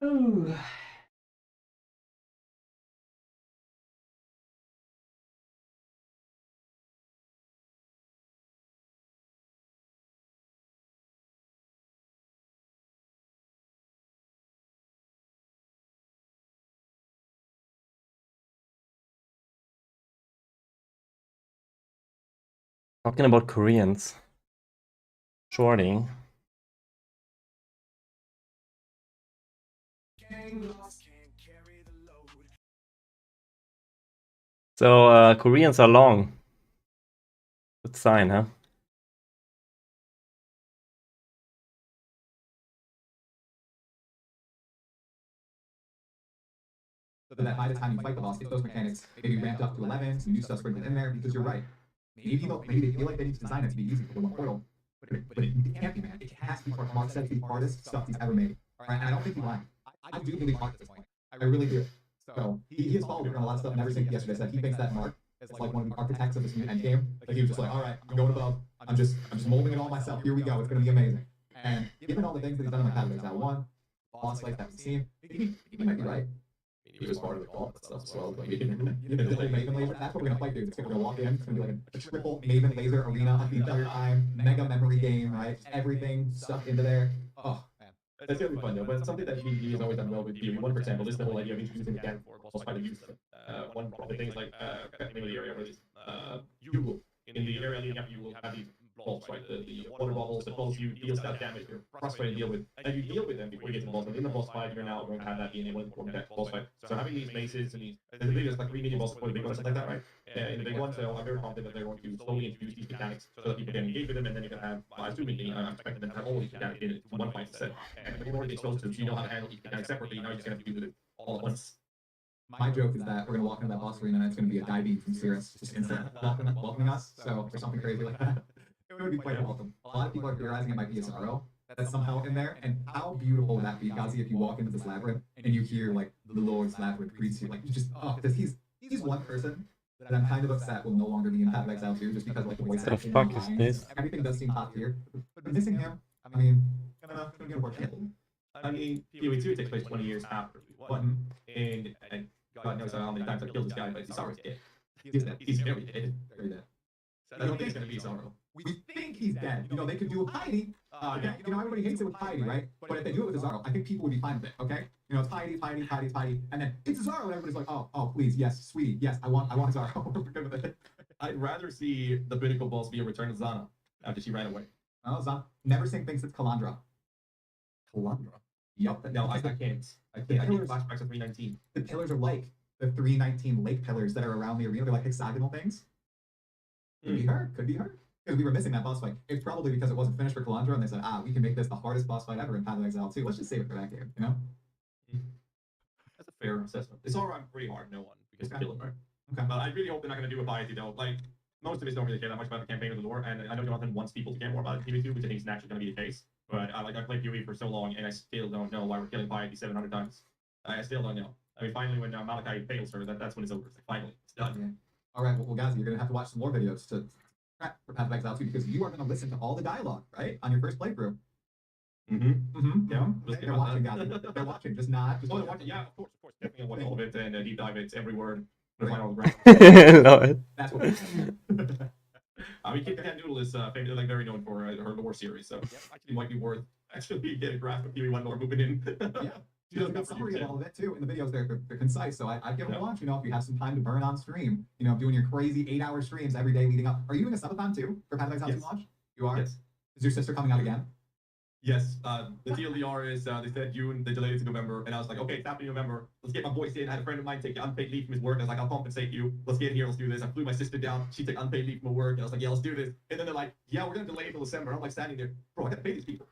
Ooh. Talking about Koreans. Shorting. So Koreans are long. Good sign, huh? So that by the time you fight the boss, if those mechanics maybe ramped up to 11, some new stuff sprinkled in there, because you're right. Maybe they feel like they need to design it to be easy for the one portal, but it can't be, man. It has to be part of Mark said, the hardest stuff he's ever made. All right, and I don't think he's lying. I do believe Mark at this point. I really do. So he has followed on a lot of stuff, and everything yesterday said he thinks that Mark is like one of the architects of this new end game. Like he was just like, all right, I'm going above. I'm just molding it all myself. Here we go. It's gonna be amazing. And given all the things that he's done in the Pathways Out 1, boss fights that we've seen, he might be right. He was part of the call stuff as well. Like, the whole Maven laser, that's what we're gonna fight, dude. We're gonna walk in, it's gonna be like a triple Maven laser arena the entire time, mega memory game, right? Everything stuck into there. Oh, man. That's gonna be fun though, but something that he has always done well with PoE1, for example, is the whole idea of introducing the cannon for boss fighter use. One of the things like in the area where this you will in the area leading up, you will have these balls, right? The water bubbles, the balls you deal stat damage, you're frustrated to deal with, and you deal with them before you get to the boss. But in the boss fight, you're now going to have that being able to perform that boss fight. So having these maces and these, the biggest like 3 medium bosses for the big ones, something like that, right? In the big ones, so I'm very confident that they're going to slowly introduce these mechanics so that people can engage with them, and then you can have, assuming, I'm expecting them to have all these mechanics in one fight instead. And the more you get exposed to them, so you know how to handle each mechanic separately, now you're just going to have to do it all at once. My joke is that we're gonna walk into that boss arena and it's gonna be a diving from Cirrus, just instant welcoming us. So or something crazy like that. It would be quite welcome. A lot of people are theorizing it might be a Zaro that's somehow in there. And how beautiful would that be, Gazi, if you walk into this labyrinth and you hear like the Lord's labyrinth greets you, like you just because he's one person that I'm kind of upset will no longer be in Path of Exile 2 just because like the voice The acting fuck and is lines, this? everything does seem top tier. But missing him, I mean, gonna get more trouble. I mean, PoE2 takes place 20 years after PoE1, and God knows how many times I killed this guy, but he's already dead. He's dead. He's very dead. Very dead. I don't think it's going to be Zoro. We think he's dead. You know, they could do a piety. You know, everybody hates it with piety, right? But if they do it with Zaro, I think people would be fine with it, okay? You know, it's piety, and then it's Zaro, and everybody's like, oh, please, yes, sweetie, yes, I want Zaro. We're good with it. I'd rather see the pinnacle boss be a return of Zana after she ran away. Oh, Zana. Never sing thinks it's Kalandra. Kalandra? Yep. No, I can't. I need flashbacks of 319. The pillars are like the 319 lake pillars that are around the arena. They're like hexagonal things. Could be her. Because we were missing that boss fight. It's probably because it wasn't finished for Kalandra, and they said, we can make this the hardest boss fight ever in Path of Exile 2. Let's just save it for that game, you know? That's a fair assessment. It's all right, pretty hard, no one, because Okay. kill him, right? Okay. But I really hope they're not going to do a piety, though. Like, most of us don't really care that much about the campaign or the lore, and I know Jonathan wants people to care more about it in PoE2, which I think is naturally going to be the case. But I played PoE for so long, and I still don't know why we're killing piety 700 times. I still don't know. I mean, finally, when Malachi fails her, that's when it's over. It's like, finally, it's done. All right, well, guys, you're gonna have to watch some more videos to prep for Path of Exile 2 because you are gonna listen to all the dialogue, right, on your first playthrough. Yeah, They're watching, guys. They're watching. Just not. Oh, they're watching. Yeah, of course. Definitely watch all of it and deep dive it every word. Find all the Lol. That's what. I mean, Kit Kat Noodle is famous, like very known for her lore series, so actually might be worth actually getting a grasp of PV1 lore moving in. Yeah. She does a good summary of all of it too. In the videos, they're concise. So I'd give them a watch. You know, if you have some time to burn on stream, you know, doing your crazy 8-hour streams every day leading up. Are you doing a subathon too for Path of Exile 2 launch? You are. Yes. Is your sister coming out again? Yes, the TLDR is they said June, they delayed it to November, and I was like, okay, it's happening in November. Let's get my boys in. I had a friend of mine take unpaid leave from his work. I was like, I'll compensate you. Let's get in here. Let's do this. I flew my sister down. She took unpaid leave from her work, and I was like, yeah, let's do this. And then they're like, yeah, we're gonna delay it till December. I'm like standing there, bro, I gotta pay these people.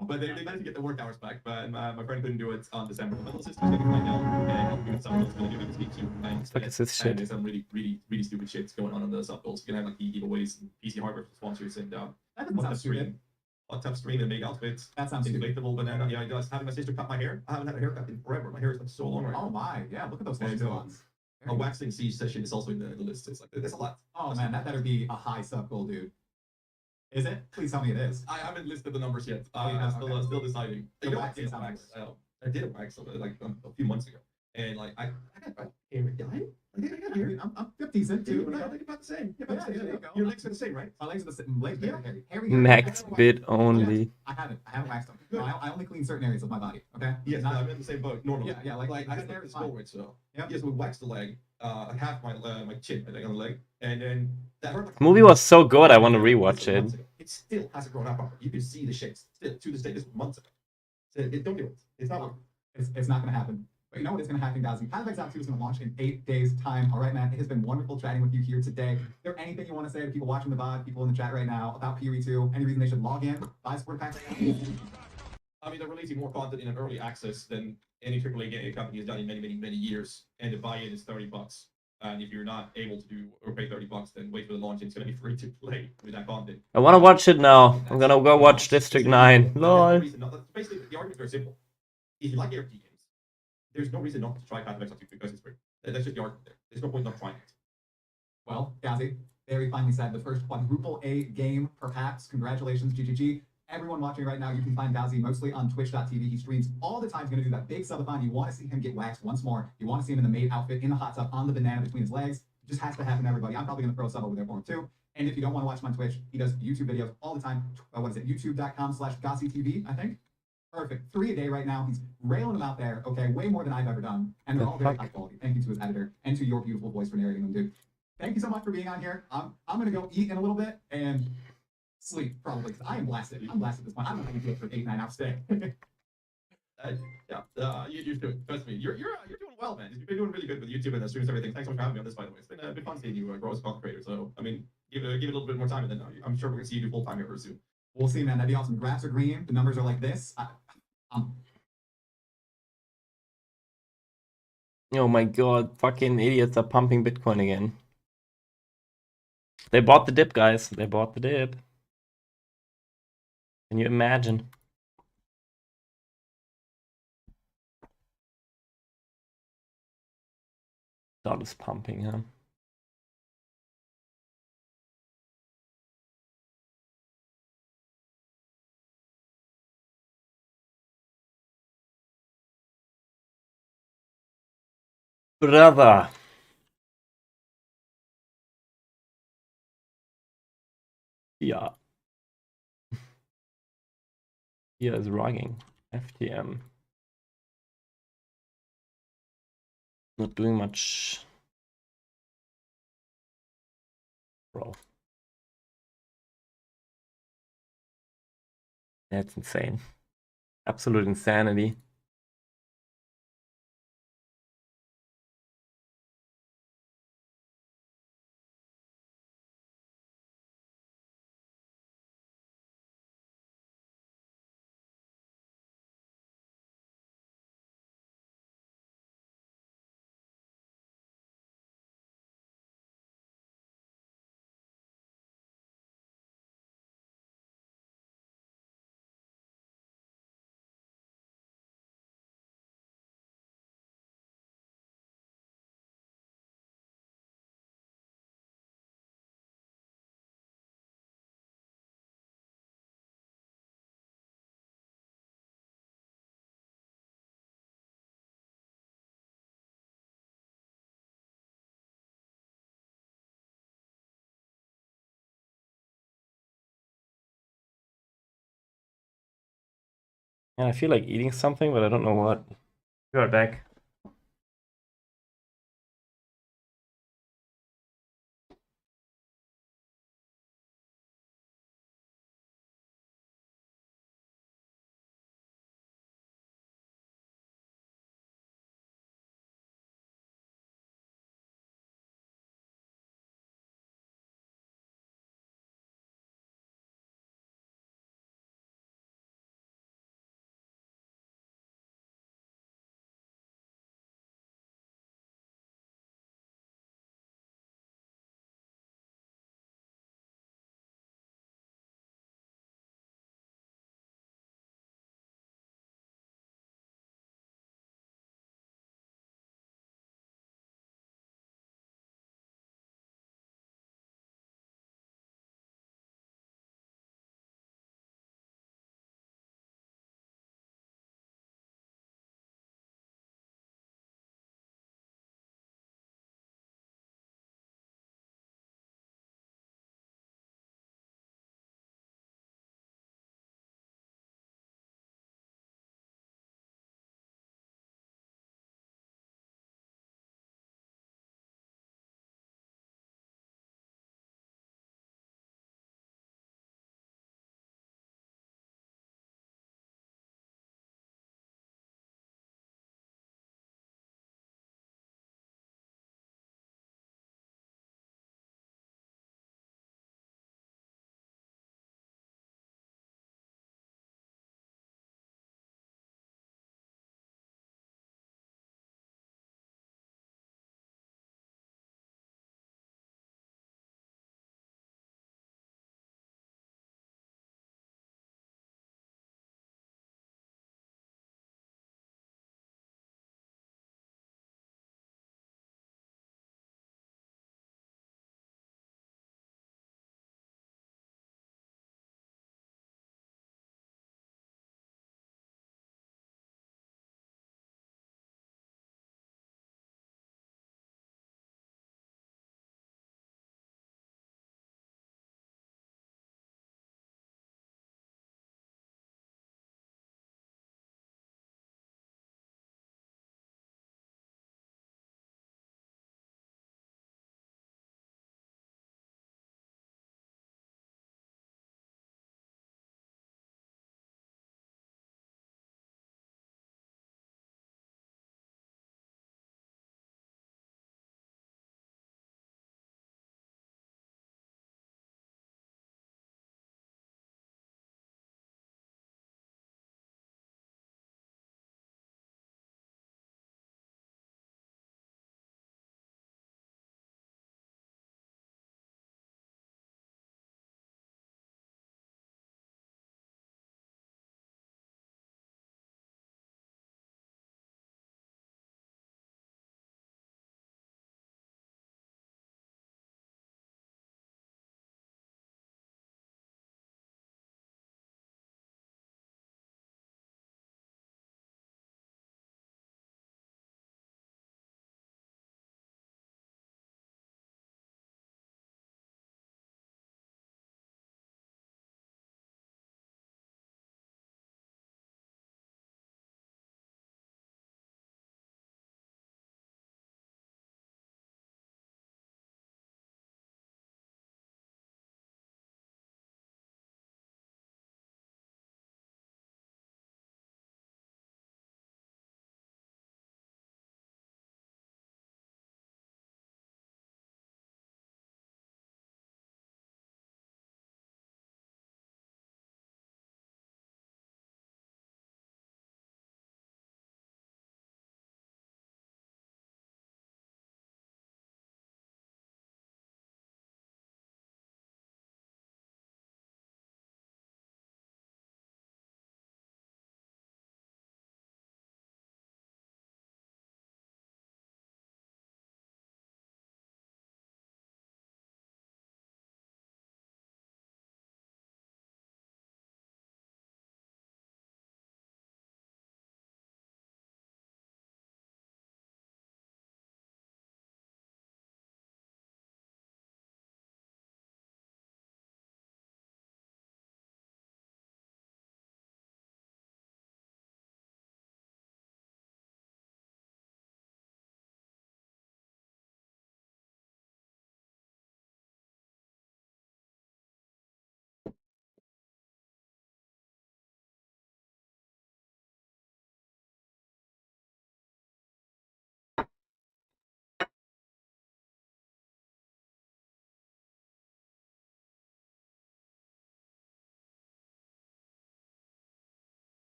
But they managed to get the work hours back, but my friend couldn't do it on December. My little sister's gonna find out and help me with some of those. Gonna do it this week too. Fuck is this shit? And there's some really stupid shit going on the sub goals. You're gonna have like the giveaways and PC hardware sponsors and That doesn't sound stupid. tough stream and make outfits. That sounds stupid. Inflatable banana. Yeah, just having my sister cut my hair. I haven't had a haircut in forever. My hair is like so long right Oh now. my, yeah. Look at those And, nice ones. A waxing siege session is also in the list. It's like there's a lot. Oh man, that better be a high sub goal, dude. Is it? Please tell me it is. I haven't listed the numbers yet. Yeah, I'm still deciding. The You know, waxing sounds I did a wax like a few months ago, and like I got hair dye. I got hair. I'm 50 cent too. I think about the same. Yeah, there you go. Your legs are the same, right? My legs are the same. Legs very hairy. Hairy. Max bit only. I haven't waxed them. No, I only clean certain areas of my body. Okay. Yes, Not- I'm in the same boat normally. Yeah, like like I got hair hair is is forward, so Yep. yes, we waxed the leg, half my chin, I think, on the leg, and then that hurt. Movie was so good, I want to rewatch it. It still hasn't grown out properly. You can see the shapes still to this day. This was months ago. So don't do it. It's not working. It's not going to happen. But you know what is going to happen, guys? Path of Exile 2 is going to launch in 8 days' time. All right, man. It has been wonderful chatting with you here today. Is there anything you want to say to people watching the VOD, people in the chat right now about PoE 2? Any reason they should log in, buy support packs? I mean, they're releasing more content in an early access than any AAA game company has done in many years. And the buy-in is $30. And if you're not able to do or pay $30, then wait for the launch. It's going to be free to play with that content. I want to watch it now. I'm gonna go watch District 9. Lol. Basically, the argument is very simple. If you like RPG games, there's no reason not to try Path of Exile 2 because it's free. That's just the argument there. There's no point not trying it. Well, Gazi, very finally said the first quadruple A game, perhaps. Congratulations, GGG. Everyone watching right now, you can find Gazi mostly on twitch.tv. He streams all the time. He's going to do that big subathon. You want to see him get waxed once more. You want to see him in the maid outfit, in the hot tub, on the banana between his legs. It just has to happen, everybody. I'm probably going to throw a sub over there for him, too. And if you don't want to watch him on Twitch, he does YouTube videos all the time. What is it? YouTube.com/GaziTV, I think. Perfect. 3 a day right now. He's railing them out there. Okay, way more than I've ever done. And they're all very high quality. Thank you to his editor and to your beautiful voice for narrating them, dude. Thank you so much for being on here. I'm going to go eat in a little bit and sleep, probably, because I am blasted. I'm blasted this point. I don't know how you do it for 8-9 hours a day. You're doing. Trust me, you're doing well, man. You've been doing really good with YouTube and the streams and everything. Thanks so much for having me on this, by the way. It's been fun seeing you grow as a content creator. So, I mean, give it a little bit more time, and then I'm sure we're gonna see you do full time here very soon. We'll see, man. That'd be awesome. Graphs are green. The numbers are like this. Oh my god, fucking idiots are pumping Bitcoin again. They bought the dip, guys. They bought the dip. Can you imagine? Dot is pumping, huh? Brother. Yeah. Here is rugging. FTM. Not doing much. Bro. That's insane. Absolute insanity. And I feel like eating something, but I don't know what. Be right back.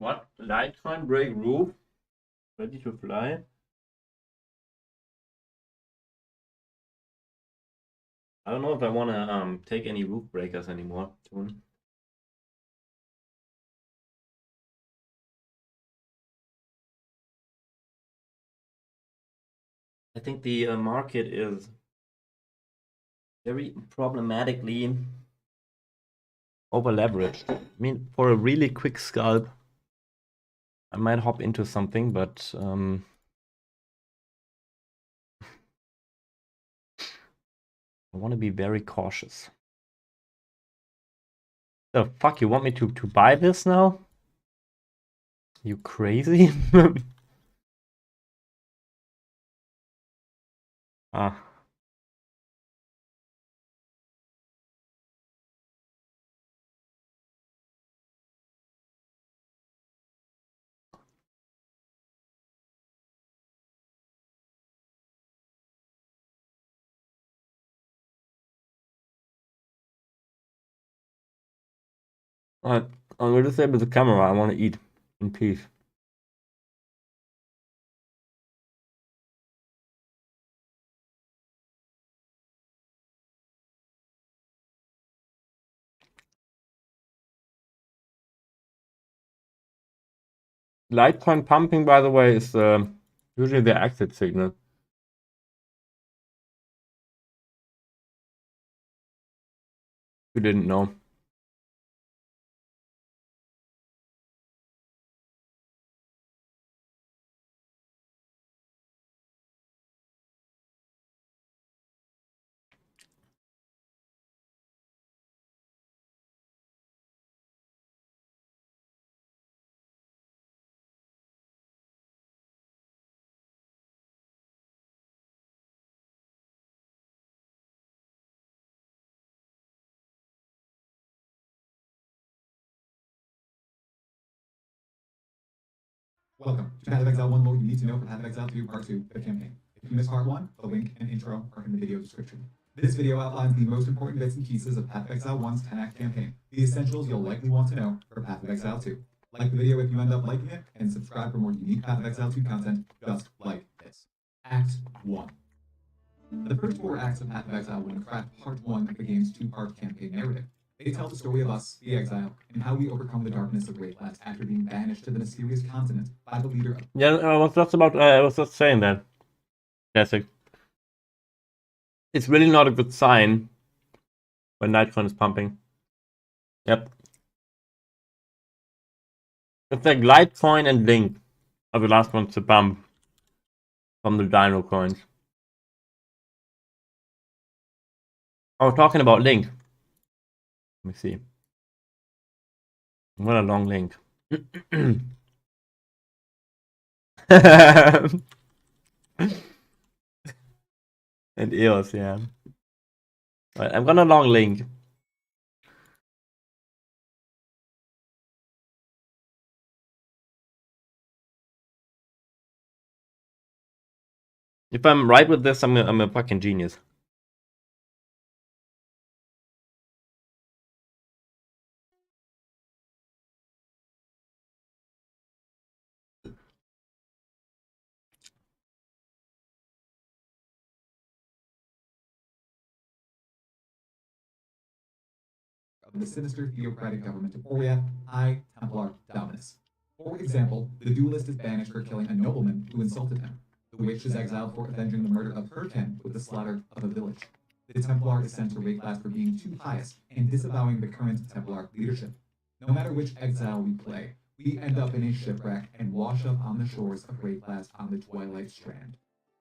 What? Litecoin break roof? Ready to fly? I don't know if I want to take any roof breakers anymore soon. I think the market is very problematically over leveraged. I mean, for a really quick scalp, I might hop into something, but I want to be very cautious. The fuck, you want me to buy this now? You crazy? Ah. Alright, I'm gonna disable the camera. I want to eat in peace. Litecoin pumping, by the way, is usually the exit signal. You didn't know. Welcome to Path of Exile 1 what you need to know for Path of Exile 2 Part 2, the campaign. If you missed Part 1, the link and intro are in the video description. This video outlines the most important bits and pieces of Path of Exile 1's 10-act campaign, the essentials you'll likely want to know for Path of Exile 2. Like the video if you end up liking it, and subscribe for more unique Path of Exile 2 content just like this. Act 1. The first 4 acts of Path of Exile 1 craft Part 1 of the game's 2-part campaign narrative. They tell the story of us, the exile, and how we overcome the darkness of Wraithlast after being banished to the mysterious continent by the leader of... Yeah, I was just saying that. Classic. It's really not a good sign when Litecoin is pumping. Yep. It's like Litecoin and Link are the last ones to pump from the Dino coins. I was talking about Link. Let me see. What a long link. And EOS, yeah. Right, I'm gonna long link. If I'm right with this, I'm a fucking genius. of the sinister theocratic government of Oriath, High Templar Dominus. For example, the duelist is banished for killing a nobleman who insulted him. The witch is exiled for avenging the murder of her kin with the slaughter of a village. The Templar is sent to Wraithlast for being too pious and disavowing the current Templar leadership. No matter which exile we play, we end up in a shipwreck and wash up on the shores of Wraithlast on the Twilight Strand.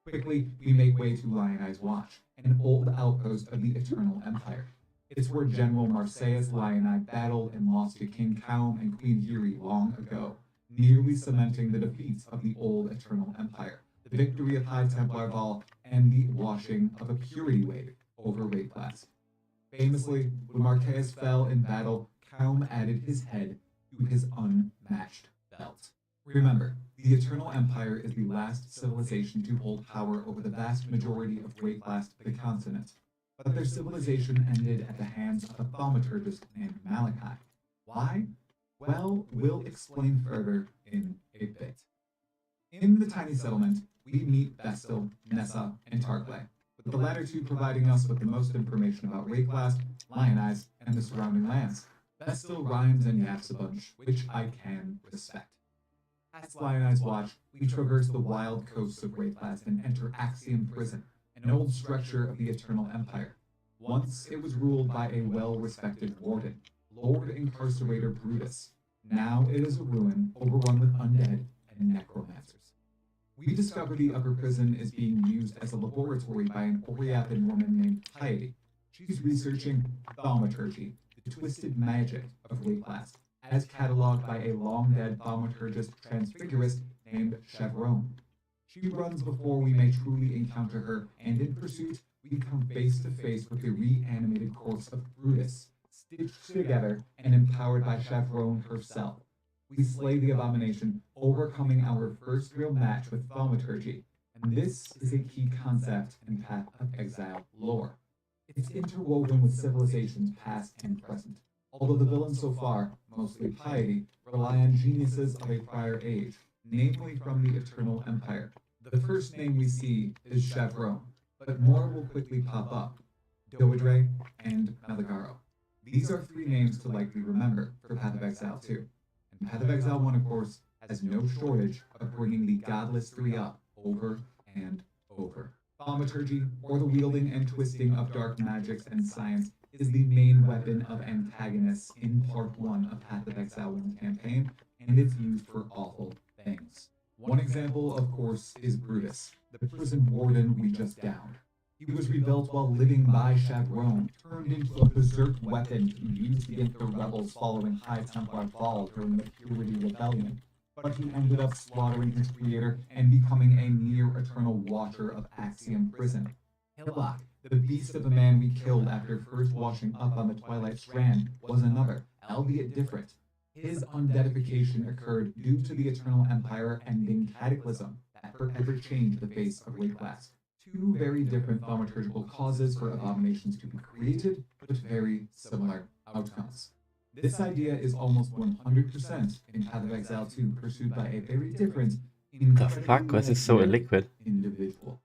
Quickly, we make way to Lion Eye's Watch, an old outpost of the Eternal Empire. It's where General Marseilles Lion Eye battled and lost to King Kaum and Queen Hiri long ago, nearly cementing the defeats of the old Eternal Empire, the victory of High Templar Ball, and the washing of a purity wave over Wraithlast. Famously, when Marquez fell in battle, Kaum added his head to his unmatched belt. Remember, the Eternal Empire is the last civilization to hold power over the vast majority of Wraithlast, the continent. But their civilization ended at the hands of a thaumaturgist named Malachi. Why? Well, we'll explain further in a bit. In the tiny settlement, we meet Vestal, Nessa, and Tarkley, with the latter two providing us with the most information about Rayclast, Lionize, and the surrounding lands. Vestal rhymes and yaps a bunch, which I can respect. Past Lionize Watch, we traverse the wild coasts of Rayclast and enter Axiom Prison, an old structure of the Eternal Empire. Once it was ruled by a well-respected warden, Lord Incarcerator Brutus. Now it is a ruin overrun with undead and necromancers. We discover the upper prison is being used as a laboratory by an Oriathan woman named Piety. She's researching thaumaturgy, the twisted magic of Rayclast, as cataloged by a long-dead thaumaturgist transfigurist named Chevron. She runs before we may truly encounter her, and in pursuit, we come face to face with the reanimated corpse of Brutus, stitched together and empowered by Chevron herself. We slay the abomination, overcoming our first real match with thaumaturgy, and this is a key concept in Path of Exile lore. It's interwoven with civilizations past and present, although the villains so far, mostly Piety, rely on geniuses of a prior age, namely from the Eternal Empire. The first name we see is Chevron, but more will quickly pop up: Doedre and Meligaro. These are three names to likely remember for Path of Exile 2. And Path of Exile 1, of course, has no shortage of bringing the Godless Three up over and over. Thaumaturgy, or the wielding and twisting of dark magics and science, is the main weapon of antagonists in Part 1 of Path of Exile 1 campaign, and it's used for awful things. One example, of course, is Brutus, the prison warden we just downed. He was rebuilt while living by Chevron, turned into a berserk weapon to be used against the rebels following High Templar fall during the Purity Rebellion, but he ended up slaughtering his creator and becoming a near-eternal watcher of Axiom Prison. Hillock, the beast of a man we killed after first washing up on the Twilight Strand, was another, albeit different. His undeadification occurred due to the Eternal Empire ending Cataclysm that forever changed the face of Rayclast. Two very different thaumaturgical causes for abominations to be created, but very similar outcomes. This idea is almost 100% in Path of Exile 2, pursued by a very different, The fuck? Why is this so illiquid? individual.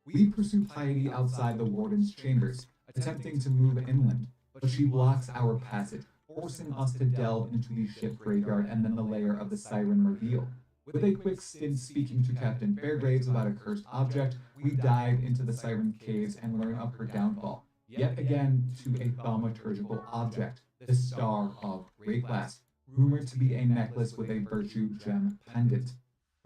We pursue Piety outside the warden's chambers, attempting to move inland, but she blocks our passage, forcing us to delve into the ship graveyard and then the lair of the Siren reveal. With a quick stint speaking to Captain Fairgraves about a cursed object, we dive into the Siren caves and learn of her downfall, yet again to a thaumaturgical object, the Star of Rayclast, rumored to be a necklace with a virtue gem pendant.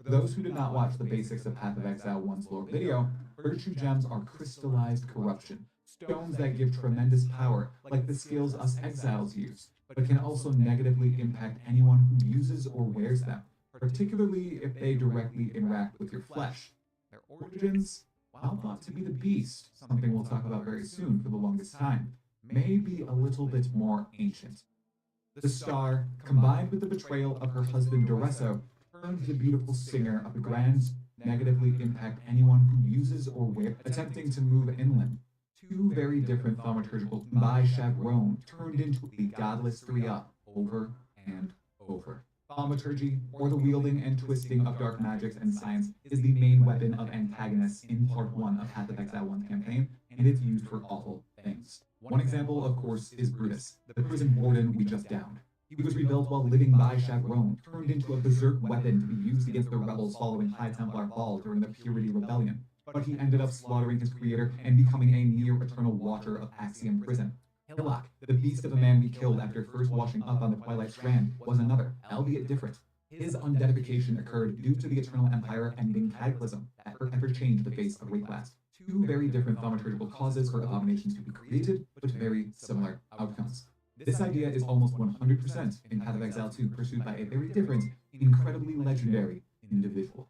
For those who did not watch the basics of Path of Exile 1's lore video, virtue gems are crystallized corruption, stones that give tremendous power, like the skills us exiles use, but can also negatively impact anyone who uses or wears them, particularly if they directly interact with your flesh. Their origins, while thought to be the beast, something we'll talk about very soon for the longest time, may be a little bit more ancient. The star, combined with the betrayal of her husband Doresso, turns the beautiful singer of the Grands negatively impact anyone who uses or wears, attempting to move inland. Two very different thaumaturgical by Chevron turned into the Godless Three up over and over. Thaumaturgy, or the wielding and twisting of dark magics and science, is the main weapon of antagonists in Part 1 of Path of Exile 1 campaign, and it's used for awful things. One example, of course, is Brutus, the prison warden we just downed. He was rebuilt while living by Chevron, turned into a berserk weapon to be used against the rebels following High Templar fall during the Purity Rebellion, but he ended up slaughtering his creator and becoming a near-eternal watcher of Axiom Prison. Hillock, the beast of a man we killed after first washing up on the Twilight Strand, was another, albeit different. His undeadification occurred due to the Eternal Empire ending Cataclysm that forever changed the face of Rayclast. Two very different thaumaturgical causes for abominations to be created, but very similar outcomes. This idea is almost 100% in Path of Exile 2, pursued by a very different, incredibly legendary individual.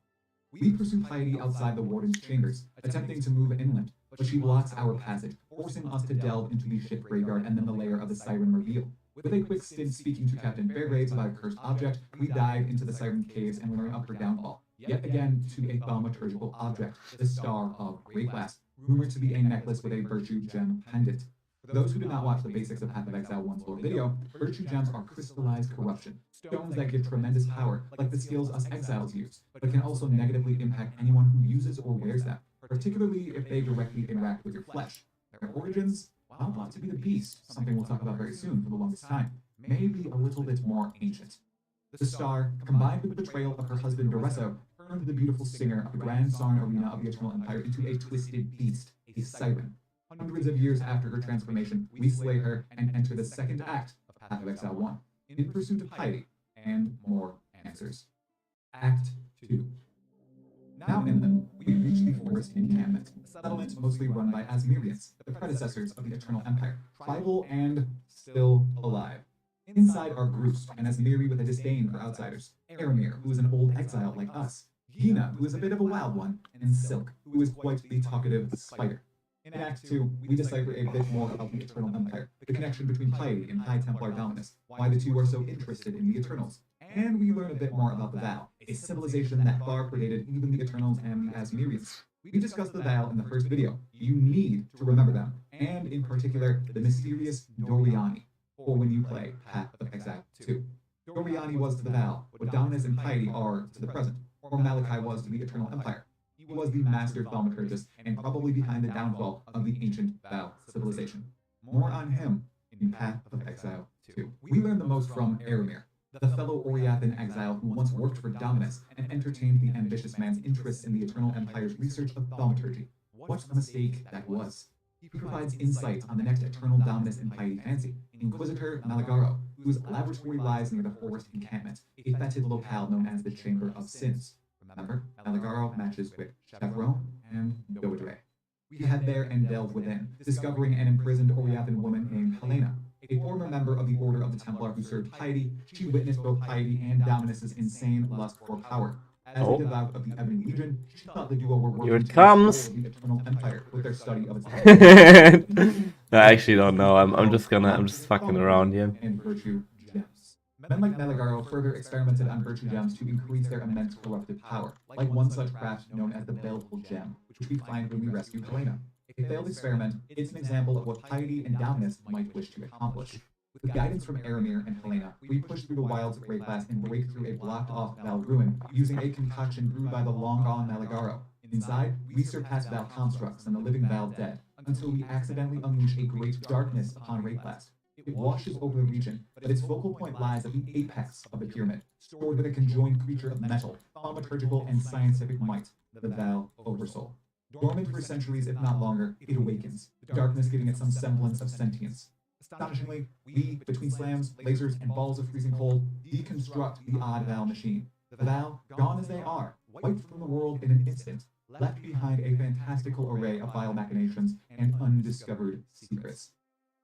We pursue Piety outside the warden's chambers, attempting to move inland, but she blocks our passage, forcing us to delve into the ship graveyard and then the lair of the Siren reveal. With a quick stint speaking to Captain Fairgraves about a cursed object, we dive into the Siren caves and learn of her downfall, yet again to a thaumaturgical object, the Star of Rayclast, rumored to be a necklace with a virtue gem pendant. For those who did not watch the basics of Path of Exile 1's lore video, virtue gems are crystallized corruption, stones that give tremendous power, like the skills us exiles use, but can also negatively impact anyone who uses or wears them, particularly if they directly interact with your flesh. Their origins, while thought to be the beast, something we'll talk about very soon for the longest time, may be a little bit more ancient. The star, combined with the betrayal of her husband Doresso, turned the beautiful singer of the Grand Sarn arena of the Eternal Empire into a twisted beast, a siren. Hundreds of years after her transformation, we slay her and enter the second act of Path of Exile 1, in pursuit of piety and more answers. Act 2. Now inland, we reach the forest encampment, a settlement mostly run by Asmirians, the predecessors of the Eternal Empire, tribal and still alive. Inside are Groost, an Asmiri with a disdain for outsiders, Aramir, who is an old exile like us, Gina, who is a bit of a wild one, and Silk, who is quite the talkative spider. In Act 2, we decipher a bit more about the Eternal Empire, the connection between piety and High Templar dominance, why the two are so interested in the Eternals, and we learn a bit more about the Val, a civilization that far predated even the Eternals and the Asmirians. We discussed the Val in the first video. You need to remember them, and in particular, the mysterious Doriani, for when you play Path of Exile 2. Doriani was to the Val what dominance and piety are to the present, or Malachi was to the Eternal Empire. He was the master thaumaturgist and probably behind the downfall of the ancient Val civilization. More on him in Path of Exile 2. We learn the most from Aramir, the fellow Oriathan exile who once worked for Dominus and entertained the ambitious man's interest in the Eternal Empire's research of thaumaturgy. What a mistake that was. He provides insight on the next Eternal Dominus and piety fancy, Inquisitor Malagaro, whose laboratory lies near the forest encampment, a fetid locale known as the Chamber of Sins. Remember, Malagaro matches with Chevron and Doedre. We head there and delve within, discovering an imprisoned Oriathan woman named Helena. A former member of the Order of the Templar who served piety, she witnessed both piety and Dominus's insane lust for power. As a devout of the Ebony Legion, she thought the duo were working Here it to comes. restore the Eternal Empire with their study of its I actually don't know. I'm just fucking around here. and virtue gems. Men like Malagaro further experimented on virtue gems to increase their immense corruptive power, like one such craft known as the Baleful Gem, which we find when we rescue Helena. A failed experiment, it's an example of what piety and dominance might wish to accomplish. With guidance from Aramir and Helena, we push through the wilds of Greyclass and break through a blocked-off Val ruin using a concoction brewed by the long-gone Malagaro. Inside, we surpass Val constructs and the living Val dead, until we accidentally unleash a great darkness upon Greyclass. It washes over the region, but its focal point lies at the apex of the pyramid, stored with a conjoined creature of metal, thaumaturgical and scientific might, the Val Oversoul. Dormant for centuries, if not longer, it awakens, the darkness giving it some semblance of sentience. Astonishingly, we, between slams, lasers, and balls of freezing cold, deconstruct the odd Val machine. The Val, gone as they are, wiped from the world in an instant, left behind a fantastical array of vile machinations and undiscovered secrets.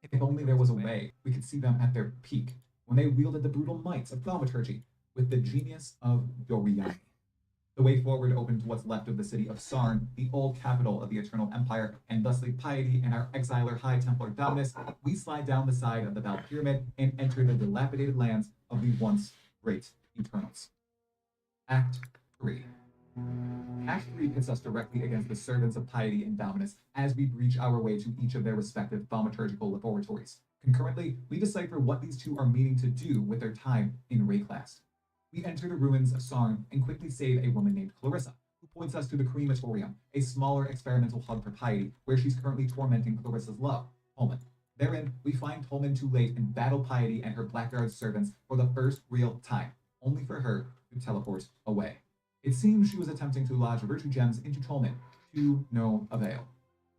If only there was a way we could see them at their peak, when they wielded the brutal might of thaumaturgy, with the genius of Doriani. The way forward opened to what's left of the city of Sarn, the old capital of the Eternal Empire, and thusly piety and our exiler High Templar Dominus, we slide down the side of the Val Pyramid and enter the dilapidated lands of the once great Eternals. Act 3. Act 3 pits us directly against the servants of piety and dominus as we breach our way to each of their respective thaumaturgical laboratories. Concurrently, we decipher what these two are meaning to do with their time in Greyclass. We enter the ruins of Sarn and quickly save a woman named Clarissa, who points us to the crematorium, a smaller experimental hub for piety, where she's currently tormenting Clarissa's love, Tolman. Therein, we find Tolman too late and battle piety and her Blackguard servants for the first real time, only for her to teleport away. It seems she was attempting to lodge virtue gems into Tolman, to no avail.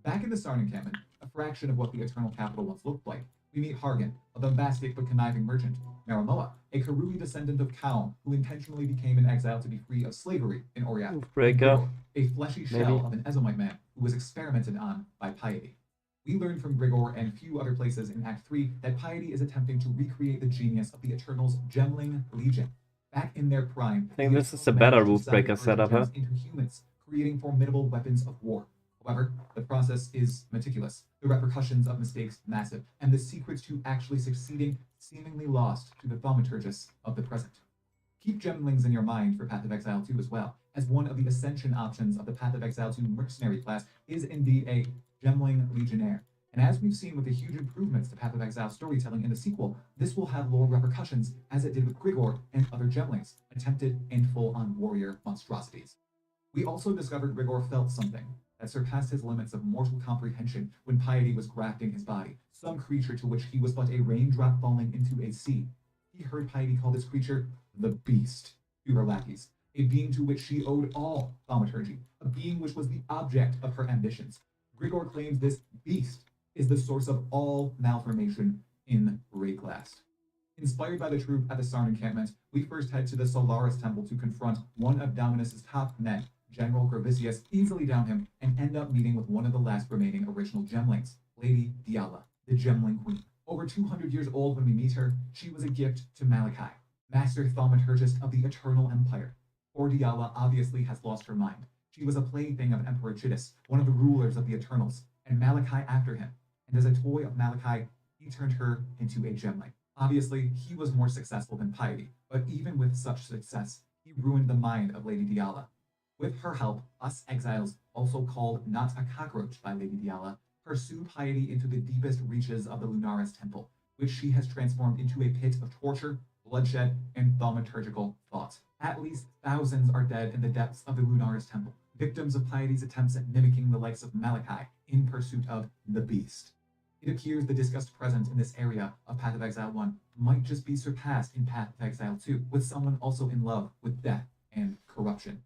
Back in the Sarn encampment, a fraction of what the Eternal Capital once looked like, we meet Hargan, a bombastic but conniving merchant, Maramoa, a Karui descendant of Kaum who intentionally became an exile to be free of slavery in Oriath, Breaker. a fleshy shell of an Ezomite man who was experimented on by piety. We learn from Grigor and few other places in Act 3 that piety is attempting to recreate the genius of the Eternals' Gemling Legion. Back in their prime, I think this is a better roof breaker setup, huh? into humans, creating formidable weapons of war. However, the process is meticulous, the repercussions of mistakes massive, and the secrets to actually succeeding seemingly lost to the thaumaturgists of the present. Keep Gemlings in your mind for Path of Exile 2 as well, as one of the ascension options of the Path of Exile 2 mercenary class is indeed a Gemling Legionnaire, And as we've seen with the huge improvements to Path of Exile storytelling in the sequel, this will have lore repercussions as it did with Grigor and other gemlings, attempted and full-on warrior monstrosities. We also discovered Grigor felt something that surpassed his limits of mortal comprehension when piety was grafting his body, some creature to which he was but a raindrop falling into a sea. He heard piety call this creature the Beast to her lackeys, a being to which she owed all thaumaturgy, a being which was the object of her ambitions. Grigor claims this beast is the source of all malformation in Rayclast. Inspired by the troop at the Sarn encampment, we first head to the Solaris Temple to confront one of Dominus's top men, General Gravisius, easily down him, and end up meeting with one of the last remaining original gemlings, Lady Diala, the Gemling Queen. Over 200 years old when we meet her, she was a gift to Malachi, master thaumaturgist of the Eternal Empire. Poor Diala obviously has lost her mind. She was a plaything of Emperor Chittis, one of the rulers of the Eternals, and Malachi after him. And as a toy of Malachi, he turned her into a gemling. Obviously, he was more successful than Piety, but even with such success, he ruined the mind of Lady Diala. With her help, us exiles, also called Not a Cockroach by Lady Diala, pursue Piety into the deepest reaches of the Lunaris Temple, which she has transformed into a pit of torture, bloodshed, and thaumaturgical thought. At least thousands are dead in the depths of the Lunaris Temple, victims of Piety's attempts at mimicking the likes of Malachi in pursuit of the Beast. It appears the disgust present in this area of Path of Exile 1 might just be surpassed in Path of Exile 2, with someone also in love with death and corruption.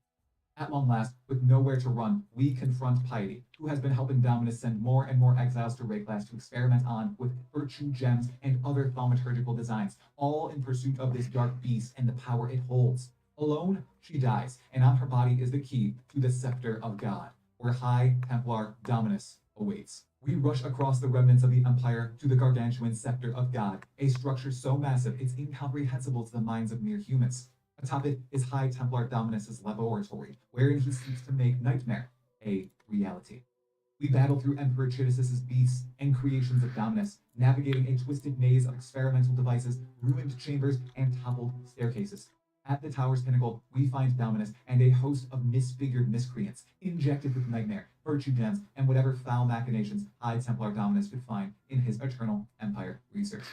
At long last, with nowhere to run, we confront Piety, who has been helping Dominus send more and more exiles to Rayclast to experiment on with virtue gems and other thaumaturgical designs, all in pursuit of this dark beast and the power it holds. Alone, she dies, and on her body is the key to the Scepter of God, where High Templar Dominus awaits. We rush across the remnants of the Empire to the gargantuan Scepter of God, a structure so massive it's incomprehensible to the minds of mere humans. Atop it is High Templar Dominus's laboratory, wherein he seeks to make Nightmare a reality. We battle through Emperor Chittis' beasts and creations of Dominus, navigating a twisted maze of experimental devices, ruined chambers, and toppled staircases. At the tower's pinnacle, we find Dominus and a host of misfigured miscreants, injected with nightmare, virtue gems, and whatever foul machinations High Templar Dominus could find in his Eternal Empire research.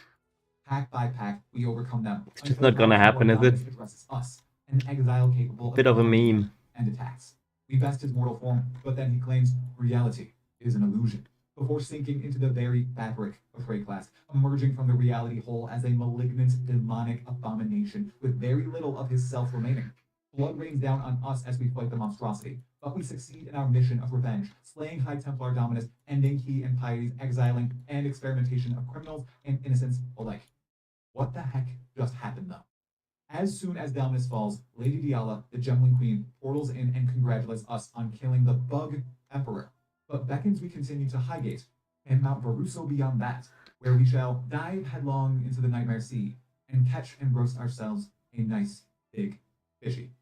Pack by pack, we overcome them. It's just not gonna happen, is it? Addresses us, an exile capable Bit of a meme. and attacks. We best his mortal form, but then he claims reality is an illusion, before sinking into the very fabric of Rayclast, emerging from the reality hole as a malignant, demonic abomination with very little of his self remaining. Blood rains down on us as we fight the monstrosity, but we succeed in our mission of revenge, slaying High Templar Dominus, ending he and Piety's exiling and experimentation of criminals and innocents alike. What the heck just happened though? As soon as Dominus falls, Lady Diala, the Gemling Queen, portals in and congratulates us on killing the Bug Emperor, but beckons we continue to Highgate and Mount Varuso beyond that, where we shall dive headlong into the Nightmare Sea and catch and roast ourselves a nice big fishy.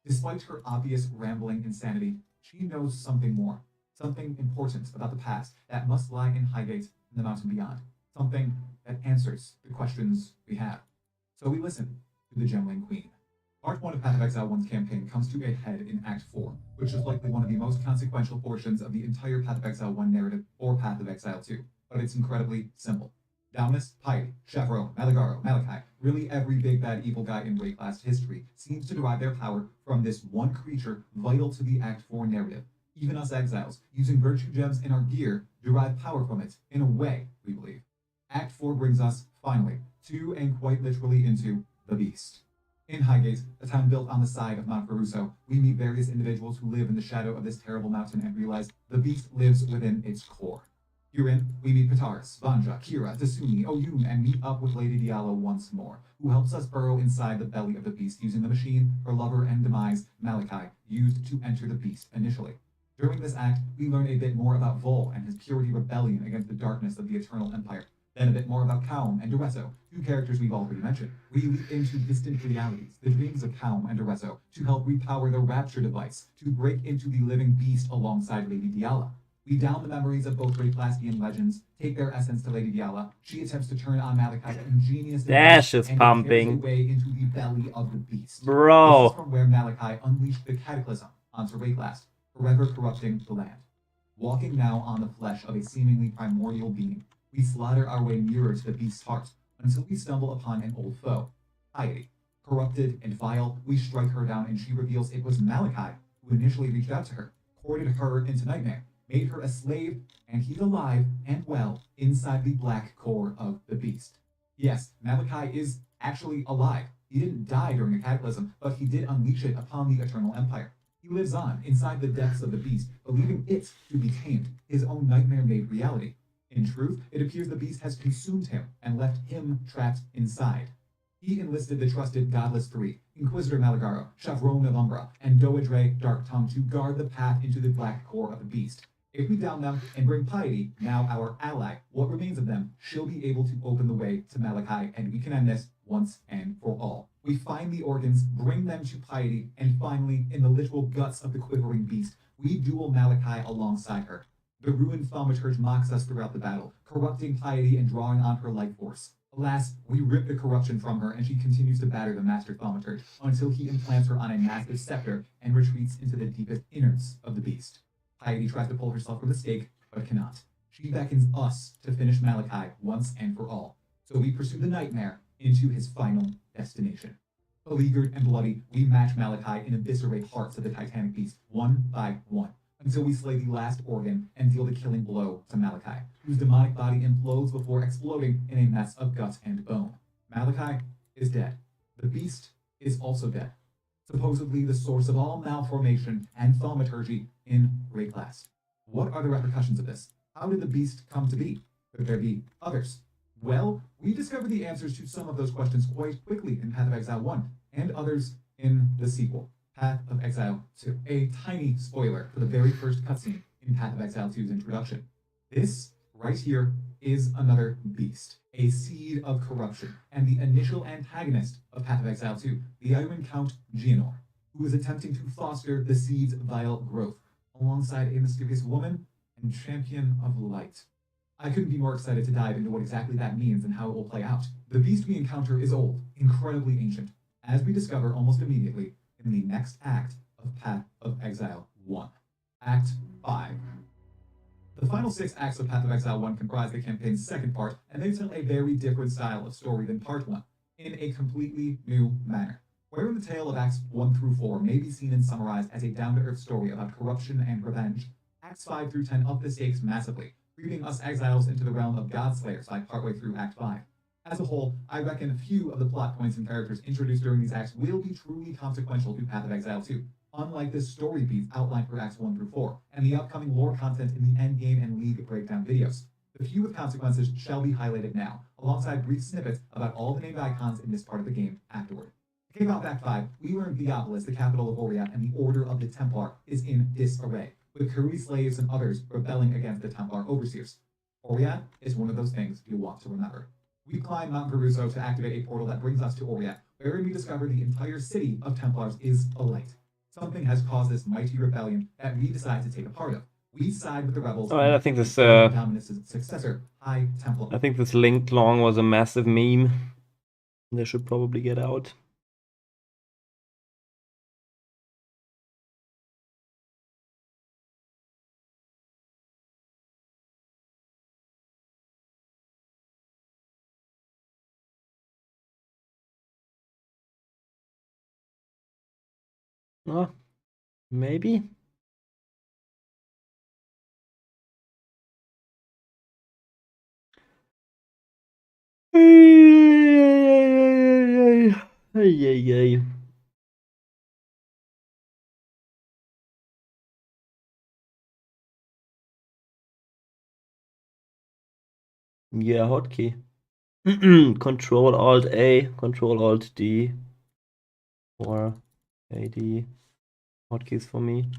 Despite her obvious rambling insanity, she knows something more, something important about the past that must lie in Highgate and the mountain beyond, something that answers the questions we have. So we listen to the Gemling Queen. Part 1 of Path of Exile 1's campaign comes to a head in Act 4, which is likely one of the most consequential portions of the entire Path of Exile 1 narrative or Path of Exile 2, but it's incredibly simple. Dominus, Piety, Chevron, Malagaro, Malachi, really every big bad evil guy in Rayclast history seems to derive their power from this one creature vital to the Act 4 narrative. Even us exiles, using virtue gems in our gear, derive power from it, in a way, we believe. Act 4 brings us, finally, to and quite literally into the Beast. In Highgate, a town built on the side of Mount Varuso, we meet various individuals who live in the shadow of this terrible mountain and realize the Beast lives within its core. Herein, we meet Pataris, Vanja, Kira, Tasumi, Oyun, and meet up with Lady Diala once more, who helps us burrow inside the belly of the Beast using the machine her lover and demise, Malachi, used to enter the Beast initially. During this act, we learn a bit more about Vol and his purity rebellion against the darkness of the Eternal Empire. Then a bit more about Kaum and Dureso, two characters we've already mentioned. We leap into distant realities, the dreams of Kaum and Dureso, to help repower the Rapture device, to break into the living beast alongside Lady Diala. We down the memories of both Rayclastian legends, take their essence to Lady Diala. She attempts to turn on Malachi's ingenious Dash is and pumping. tears her way into the belly of the beast. Bro. This is from where Malachi unleashed the Cataclysm onto Rayclast, forever corrupting the land. Walking now on the flesh of a seemingly primordial being, we slaughter our way nearer to the beast's heart until we stumble upon an old foe, Piety. Corrupted and vile, we strike her down and she reveals it was Malachi who initially reached out to her, courted her into Nightmare, made her a slave, and he's alive and well inside the black core of the beast. Yes, Malachi is actually alive. He didn't die during a cataclysm, but he did unleash it upon the Eternal Empire. He lives on inside the depths of the beast, believing it to be tamed, his own nightmare-made reality. In truth, it appears the beast has consumed him and left him trapped inside. He enlisted the trusted Godless Three, Inquisitor Malagaro, Chavron of Umbra, and Doedre Darktongue to guard the path into the black core of the beast. If we down them and bring Piety, now our ally, what remains of them, she'll be able to open the way to Malachi, and we can end this once and for all. We find the organs, bring them to Piety, and finally, in the literal guts of the quivering beast, we duel Malachi alongside her. The ruined thaumaturge mocks us throughout the battle, corrupting Piety and drawing on her life force. Alas, we rip the corruption from her, and she continues to batter the master thaumaturge until he implants her on a massive scepter and retreats into the deepest innards of the beast. Piety tries to pull herself from the stake, but cannot. She beckons us to finish Malachi once and for all. So we pursue the nightmare into his final destination. Beleaguered and bloody, we match Malachi and eviscerate hearts of the Titanic beast, one by one, until we slay the last organ and deal the killing blow to Malachi, whose demonic body implodes before exploding in a mess of gut and bone. Malachi is dead. The beast is also dead. Supposedly the source of all malformation and thaumaturgy in Great Class. What are the repercussions of this? How did the beast come to be? Could there be others? Well, we discovered the answers to some of those questions quite quickly in Path of Exile 1, and others in the sequel, Path of Exile 2. A tiny spoiler for the very first cutscene in Path of Exile 2's introduction. This, right here, is another beast, a seed of corruption, and the initial antagonist of Path of Exile 2, the Iron Count Gianor, who is attempting to foster the seed's vile growth, alongside a mysterious woman and champion of light. I couldn't be more excited to dive into what exactly that means and how it will play out. The beast we encounter is old, incredibly ancient, as we discover almost immediately in the next act of Path of Exile 1. Act 5. The final 6 acts of Path of Exile 1 comprise the campaign's second part, and they tell a very different style of story than Part 1, in a completely new manner. Wherein the tale of Acts 1 through 4 may be seen and summarized as a down-to-earth story about corruption and revenge, Acts 5 through 10 up the stakes massively, creeping us exiles into the realm of Godslayers by partway through Act 5. As a whole, I reckon a few of the plot points and characters introduced during these acts will be truly consequential to Path of Exile 2, unlike the story beats outlined for Acts 1 through 4, and the upcoming lore content in the endgame and league breakdown videos. The few with consequences shall be highlighted now, alongside brief snippets about all the named icons in this part of the game afterward. To kick off Act 5, we learn Theopolis, the capital of Oriat, and the Order of the Templar is in disarray, with Kuri slaves and others rebelling against the Templar overseers. Oriat is one of those things you'll want to remember. We climb Mount Caruso to activate a portal that brings us to Oriat, wherein we discover the entire city of Templars is alight. Something has caused this mighty rebellion that we decide to take a part of. We side with the rebels. Alright, I think this Dominus' successor, High Templar. I think this linked long was a massive meme. They should probably get out. Oh, maybe. Ay. Yeah, hotkey. Control Alt A, Control Alt D, or AD. Hotkeys for me.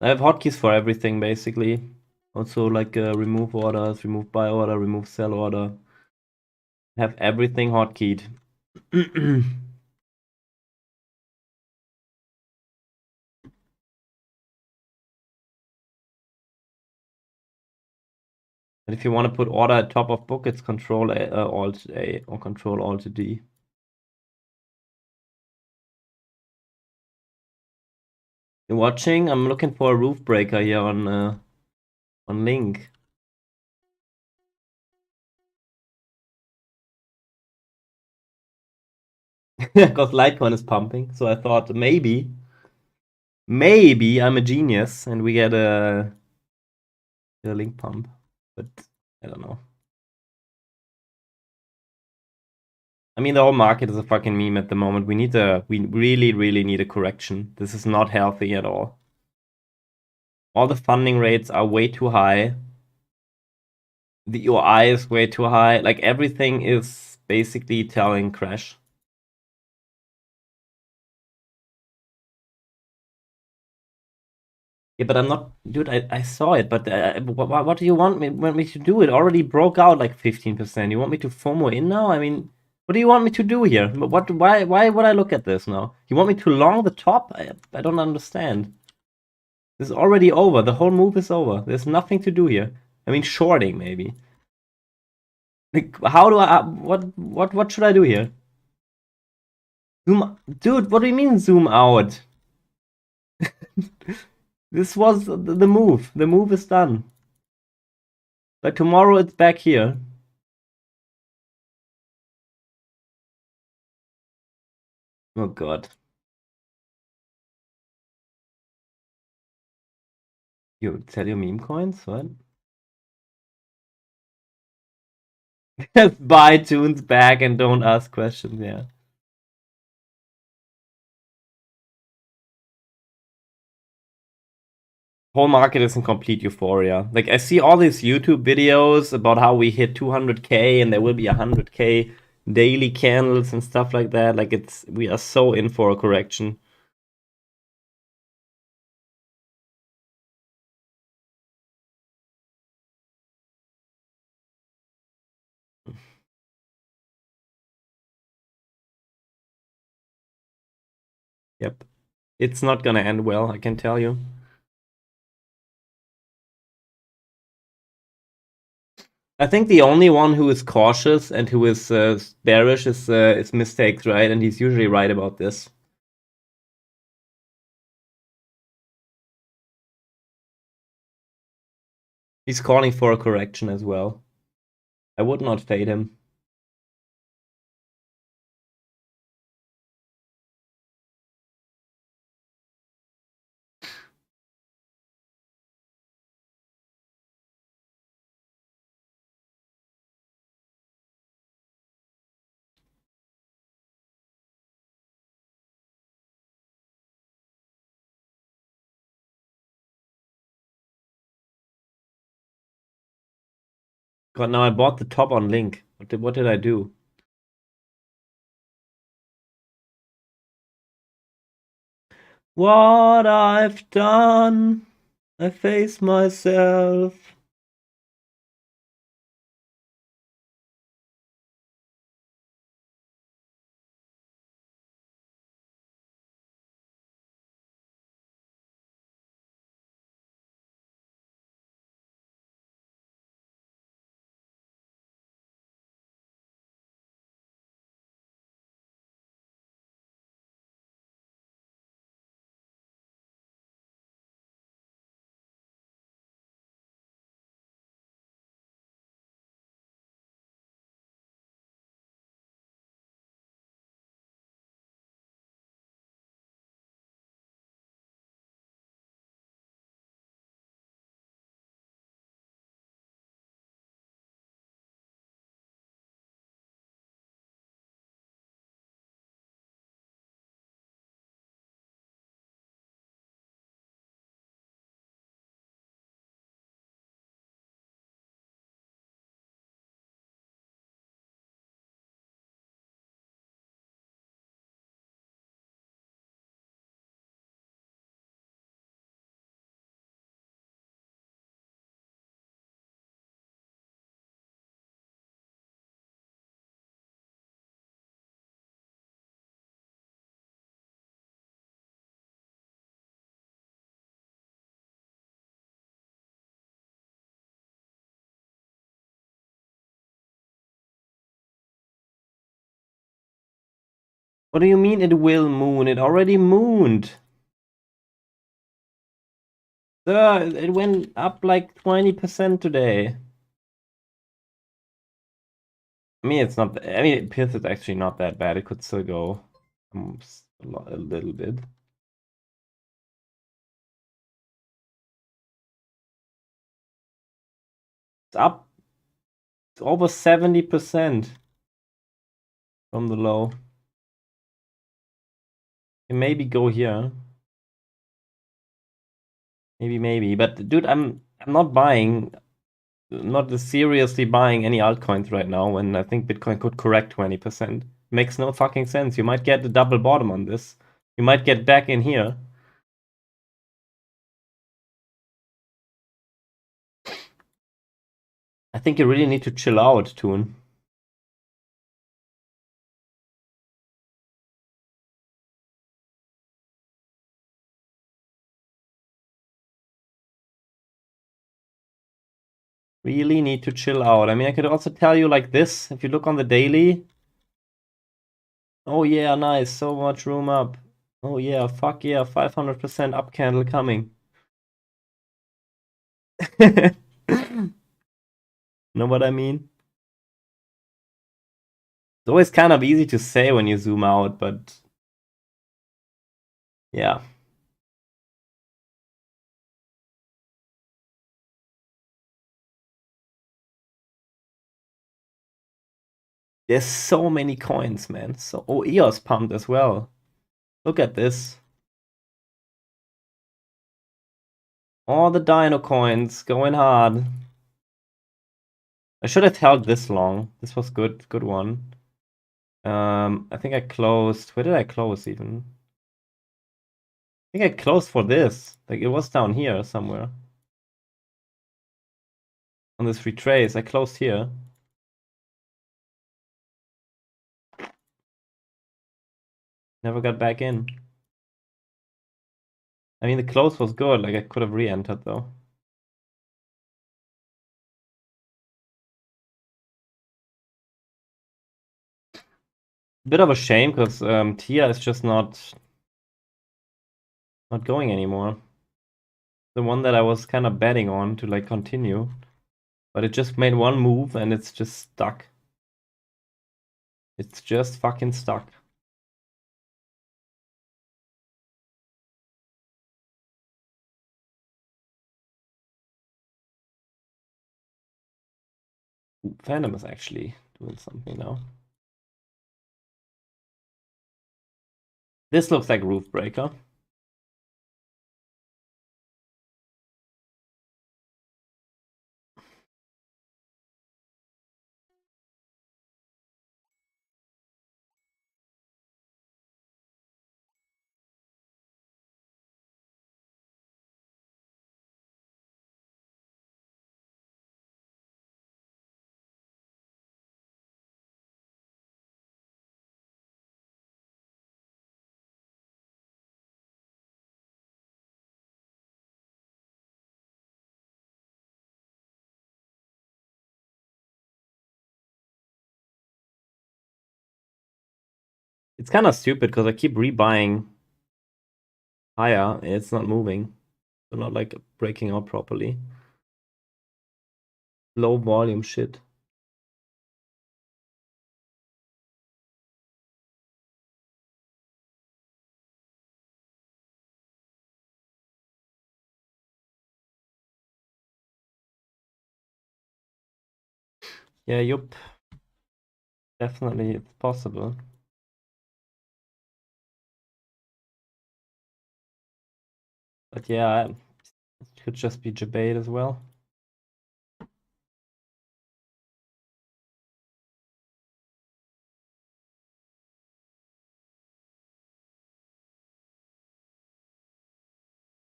I have hotkeys for everything basically. Also like remove orders, remove buy order, remove sell order. Have everything hotkeyed. And if you want to put order at top of book, it's Control Alt A or Control Alt D. You watching? I'm looking for a roof breaker here on Link. Because Litecoin is pumping, so I thought maybe I'm a genius and we get a Link pump, but I don't know. I mean, the whole market is a fucking meme at the moment. We really need a correction. This is not healthy at all. All the funding rates are way too high. The UI is way too high. Like everything is basically telling crash. Yeah, but I'm not, dude. I saw it, but what do you want me to do? It already broke out like 15%. You want me to FOMO in now? I mean, what do you want me to do here? Why would I look at this now? You want me to long the top? I don't understand. This is already over. The whole move is over. There's nothing to do here. I mean, shorting maybe. Like, how do I? What should I do here? Dude. What do you mean zoom out? This was the move. The move is done. But tomorrow it's back here. Oh god. You sell your meme coins? What? Just buy tunes back and don't ask questions, yeah. Whole market is in complete euphoria. Like I see all these YouTube videos about how we hit 200k and there will be 100k daily candles and stuff like that. Like we are so in for a correction. Yep. It's not gonna end well, I can tell you. I think the only one who is cautious and who is bearish is Mistakes, right? And he's usually right about this. He's calling for a correction as well. I would not fade him. God, now I bought the top on Link. What did I do? What I've done, I face myself. What do you mean it will moon? It already mooned. It went up like 20% today. I mean, it's not. I mean, Pierce is actually not that bad. It could still go a little bit. It's up over 70% from the low. Can maybe go here. Maybe. But dude, I'm not buying. Not seriously buying any altcoins right now when I think Bitcoin could correct 20%. Makes no fucking sense. You might get a double bottom on this. You might get back in here. I think you really need to chill out, Toon. Really need to chill out. I mean, I could also tell you like this. If you look on the daily. Oh yeah, nice. So much room up. Oh yeah, fuck yeah. 500% up candle coming. Know what I mean? It's always kind of easy to say when you zoom out, but yeah. There's so many coins, man. So EOS pumped as well. Look at this. All the dino coins going hard. I should have held this long. This was good one. I think I closed. Where did I close even? I think I closed for this. Like it was down here somewhere. On this retrace, I closed here. Never got back in. I mean, the close was good. Like I could have re-entered though. Bit of a shame because Tia is just not going anymore. The one that I was kind of betting on to like continue, but it just made one move and it's just stuck. It's just fucking stuck. Ooh, Phantom is actually doing something now. This looks like Roof Breaker. It's kind of stupid because I keep rebuying higher. It's not moving. So not like breaking out properly. Low volume shit. Yeah, yup. Definitely it's possible. But yeah, it could just be debate as well.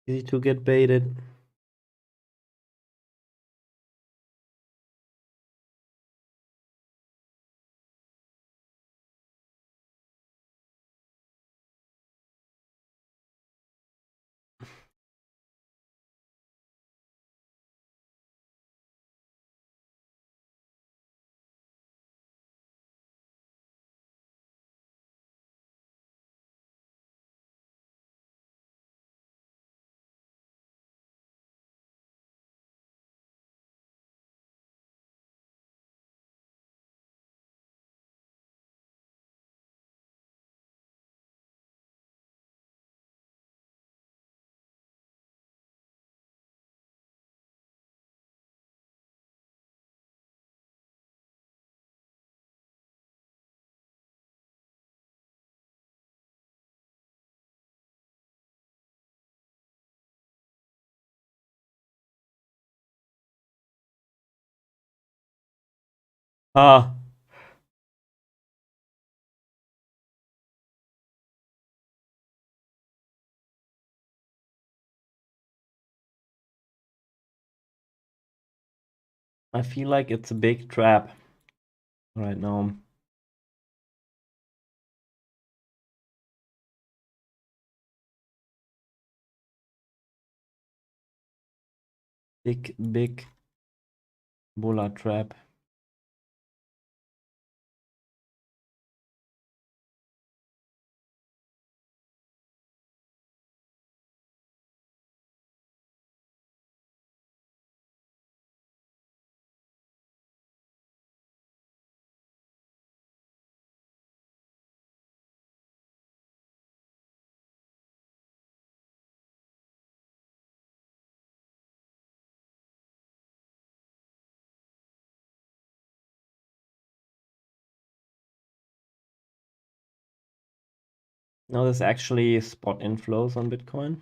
Easy to get baited. Ah, I feel like it's a big trap right now. Big bulla trap. Now there's actually spot inflows on Bitcoin.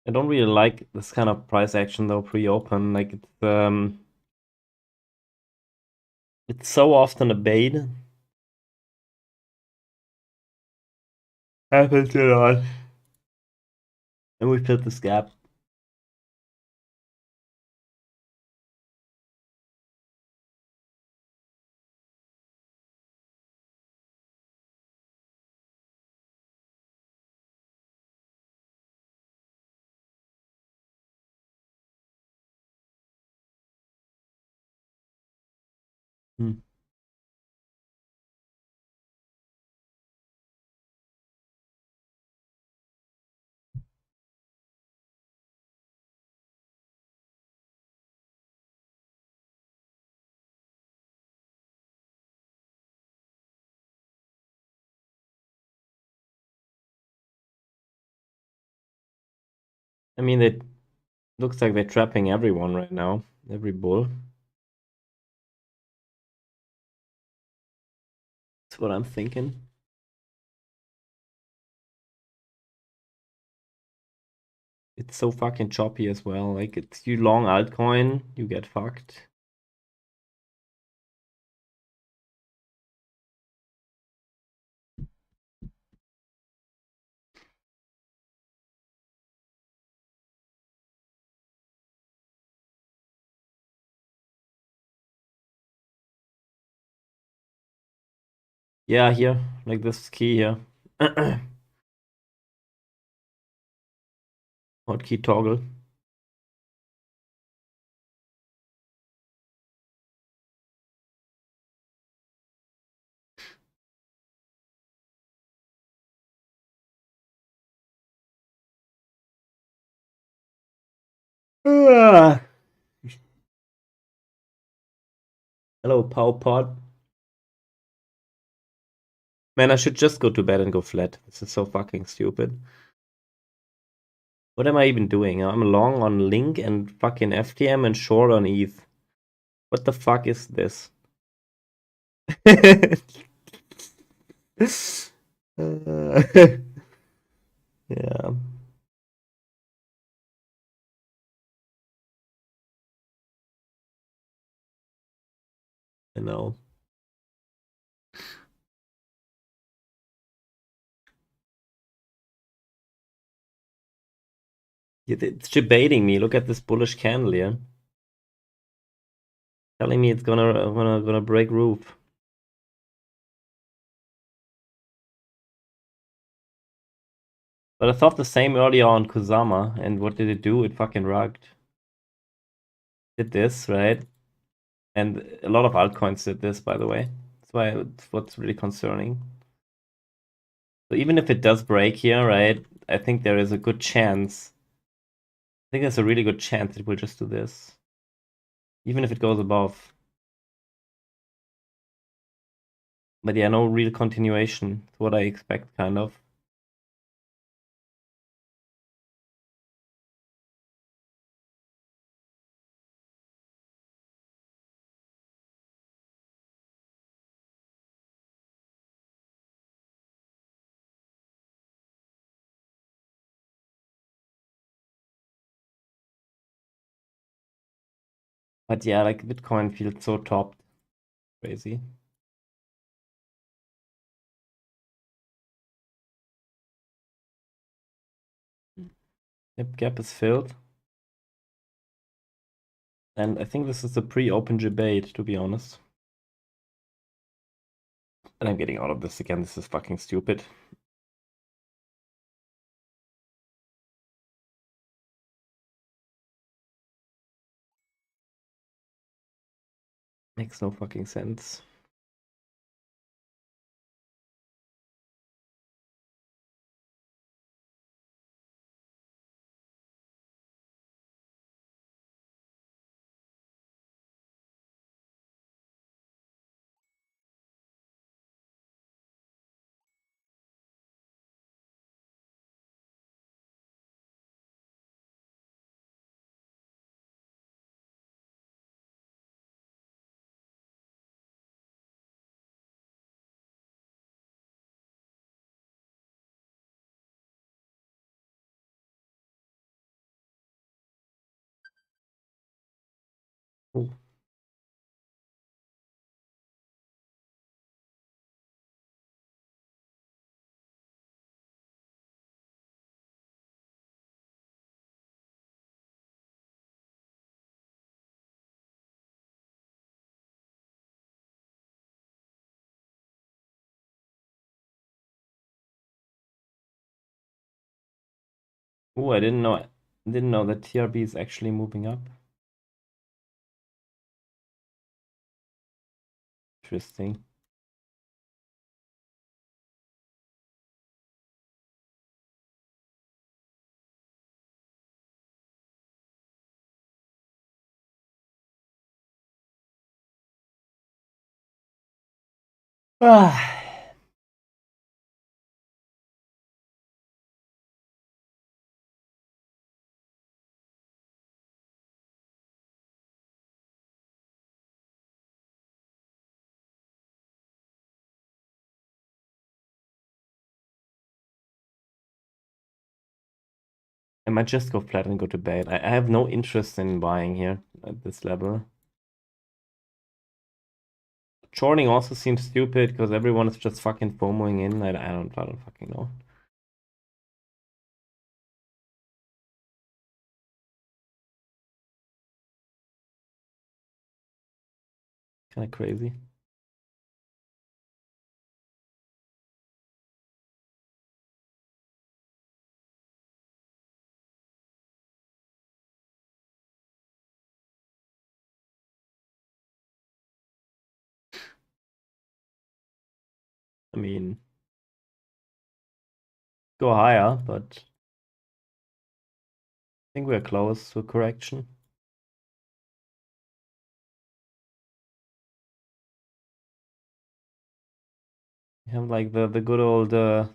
I don't really like this kind of price action though pre-open. Like it's so often a bait. Happens a lot. And we filled this gap. Hmm. I mean, it looks like they're trapping everyone right now. Every bull. That's what I'm thinking. It's so fucking choppy as well. Like, it's you long altcoin, you get fucked. Yeah, here, like this key here. Hotkey toggle. Ah. Hello, Pow Pod. Man, I should just go to bed and go flat. This is so fucking stupid. What am I even doing? I'm long on Link and fucking FTM and short on ETH. What the fuck is this? Yeah. I know. It's debating me. Look at this bullish candle here. Telling me it's gonna break roof. But I thought the same earlier on Kusama, and what did it do? It fucking rugged. Did this, right? And a lot of altcoins did this, by the way. That's why it's what's really concerning. So even if it does break here, right, I think there is a good chance. I think there's a really good chance it will just do this. Even if it goes above. But yeah, no real continuation. It's what I expect, kind of. But yeah, like Bitcoin feels so topped. Crazy. Yep, gap is filled. And I think this is a pre-open debate, to be honest. And I'm getting out of this again. This is fucking stupid. Makes no fucking sense. Ooh. Ooh, I didn't know that TRB is actually moving up. Interesting. Ah. I might just go flat and go to bed. I have no interest in buying here at this level. Shorting also seems stupid because everyone is just fucking FOMOing in. I don't fucking know. Kind of crazy. I mean, go higher, but I think we're close to a correction. We have like the good old what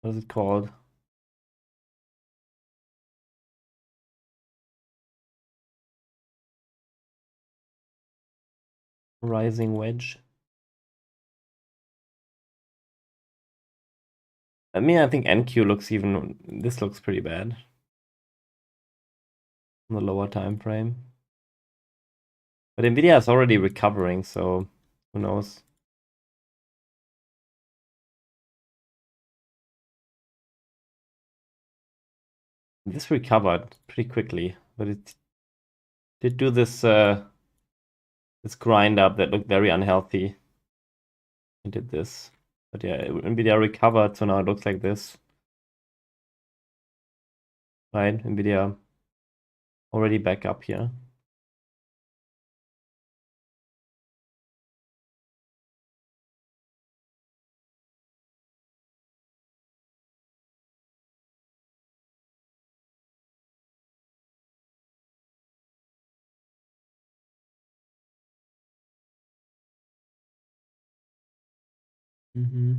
is it called? Rising wedge. I mean, I think NQ looks this looks pretty bad on the lower time frame. But Nvidia is already recovering, so who knows? This recovered pretty quickly, but it did do this this grind up that looked very unhealthy. It did this. But yeah, Nvidia recovered, so now it looks like this. Right, Nvidia already back up here. Mm-hmm.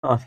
Ah,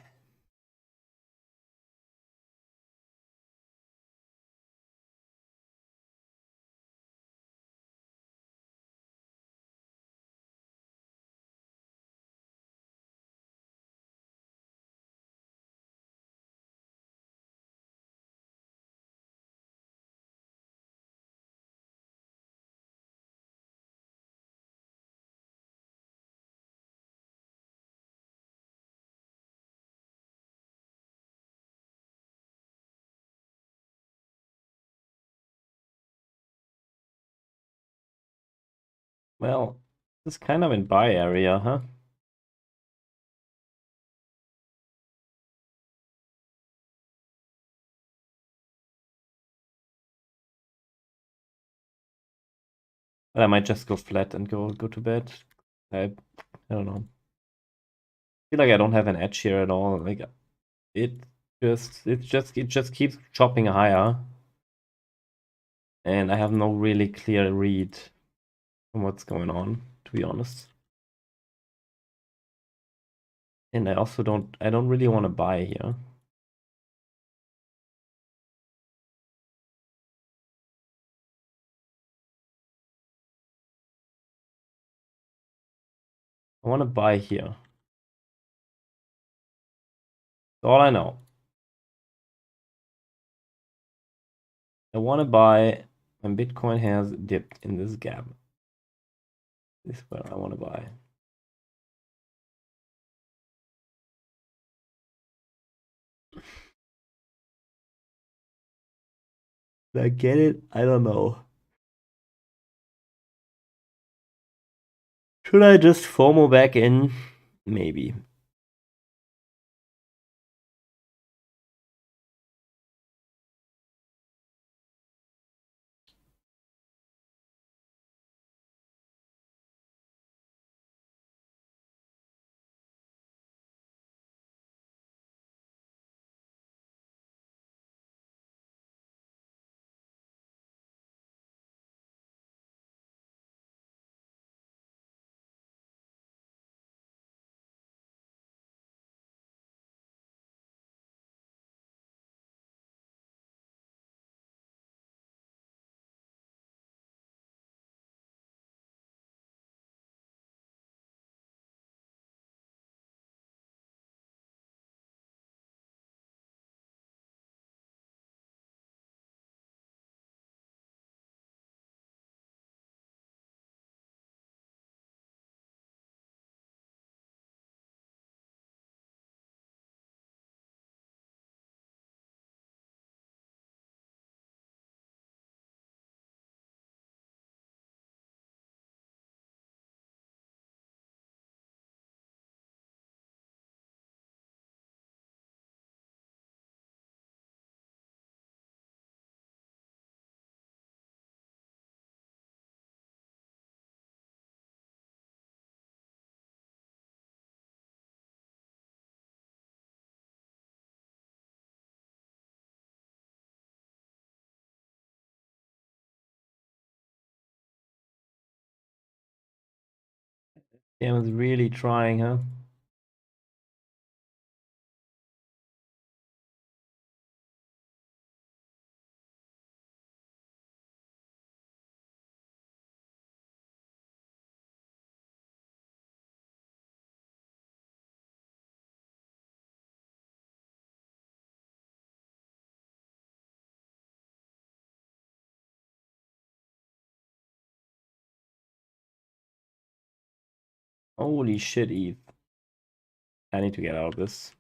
well, this is kind of in buy area, huh? But I might just go flat and go to bed. I don't know. Feel like I don't have an edge here at all. Like it just keeps chopping higher, and I have no really clear read on what's going on, to be honest. And I don't really want to buy here. I want to buy here. That's all I know. I want to buy when Bitcoin has dipped in this gap. This is where I want to buy. Did I get it? I don't know. Should I just FOMO back in? Maybe. Damn, it's really trying, huh? Holy shit, ETH. I need to get out of this.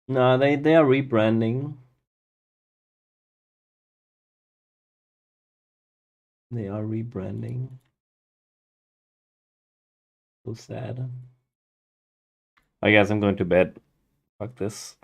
No, they are rebranding. They are rebranding. So sad. I guess I'm going to bed. Fuck this.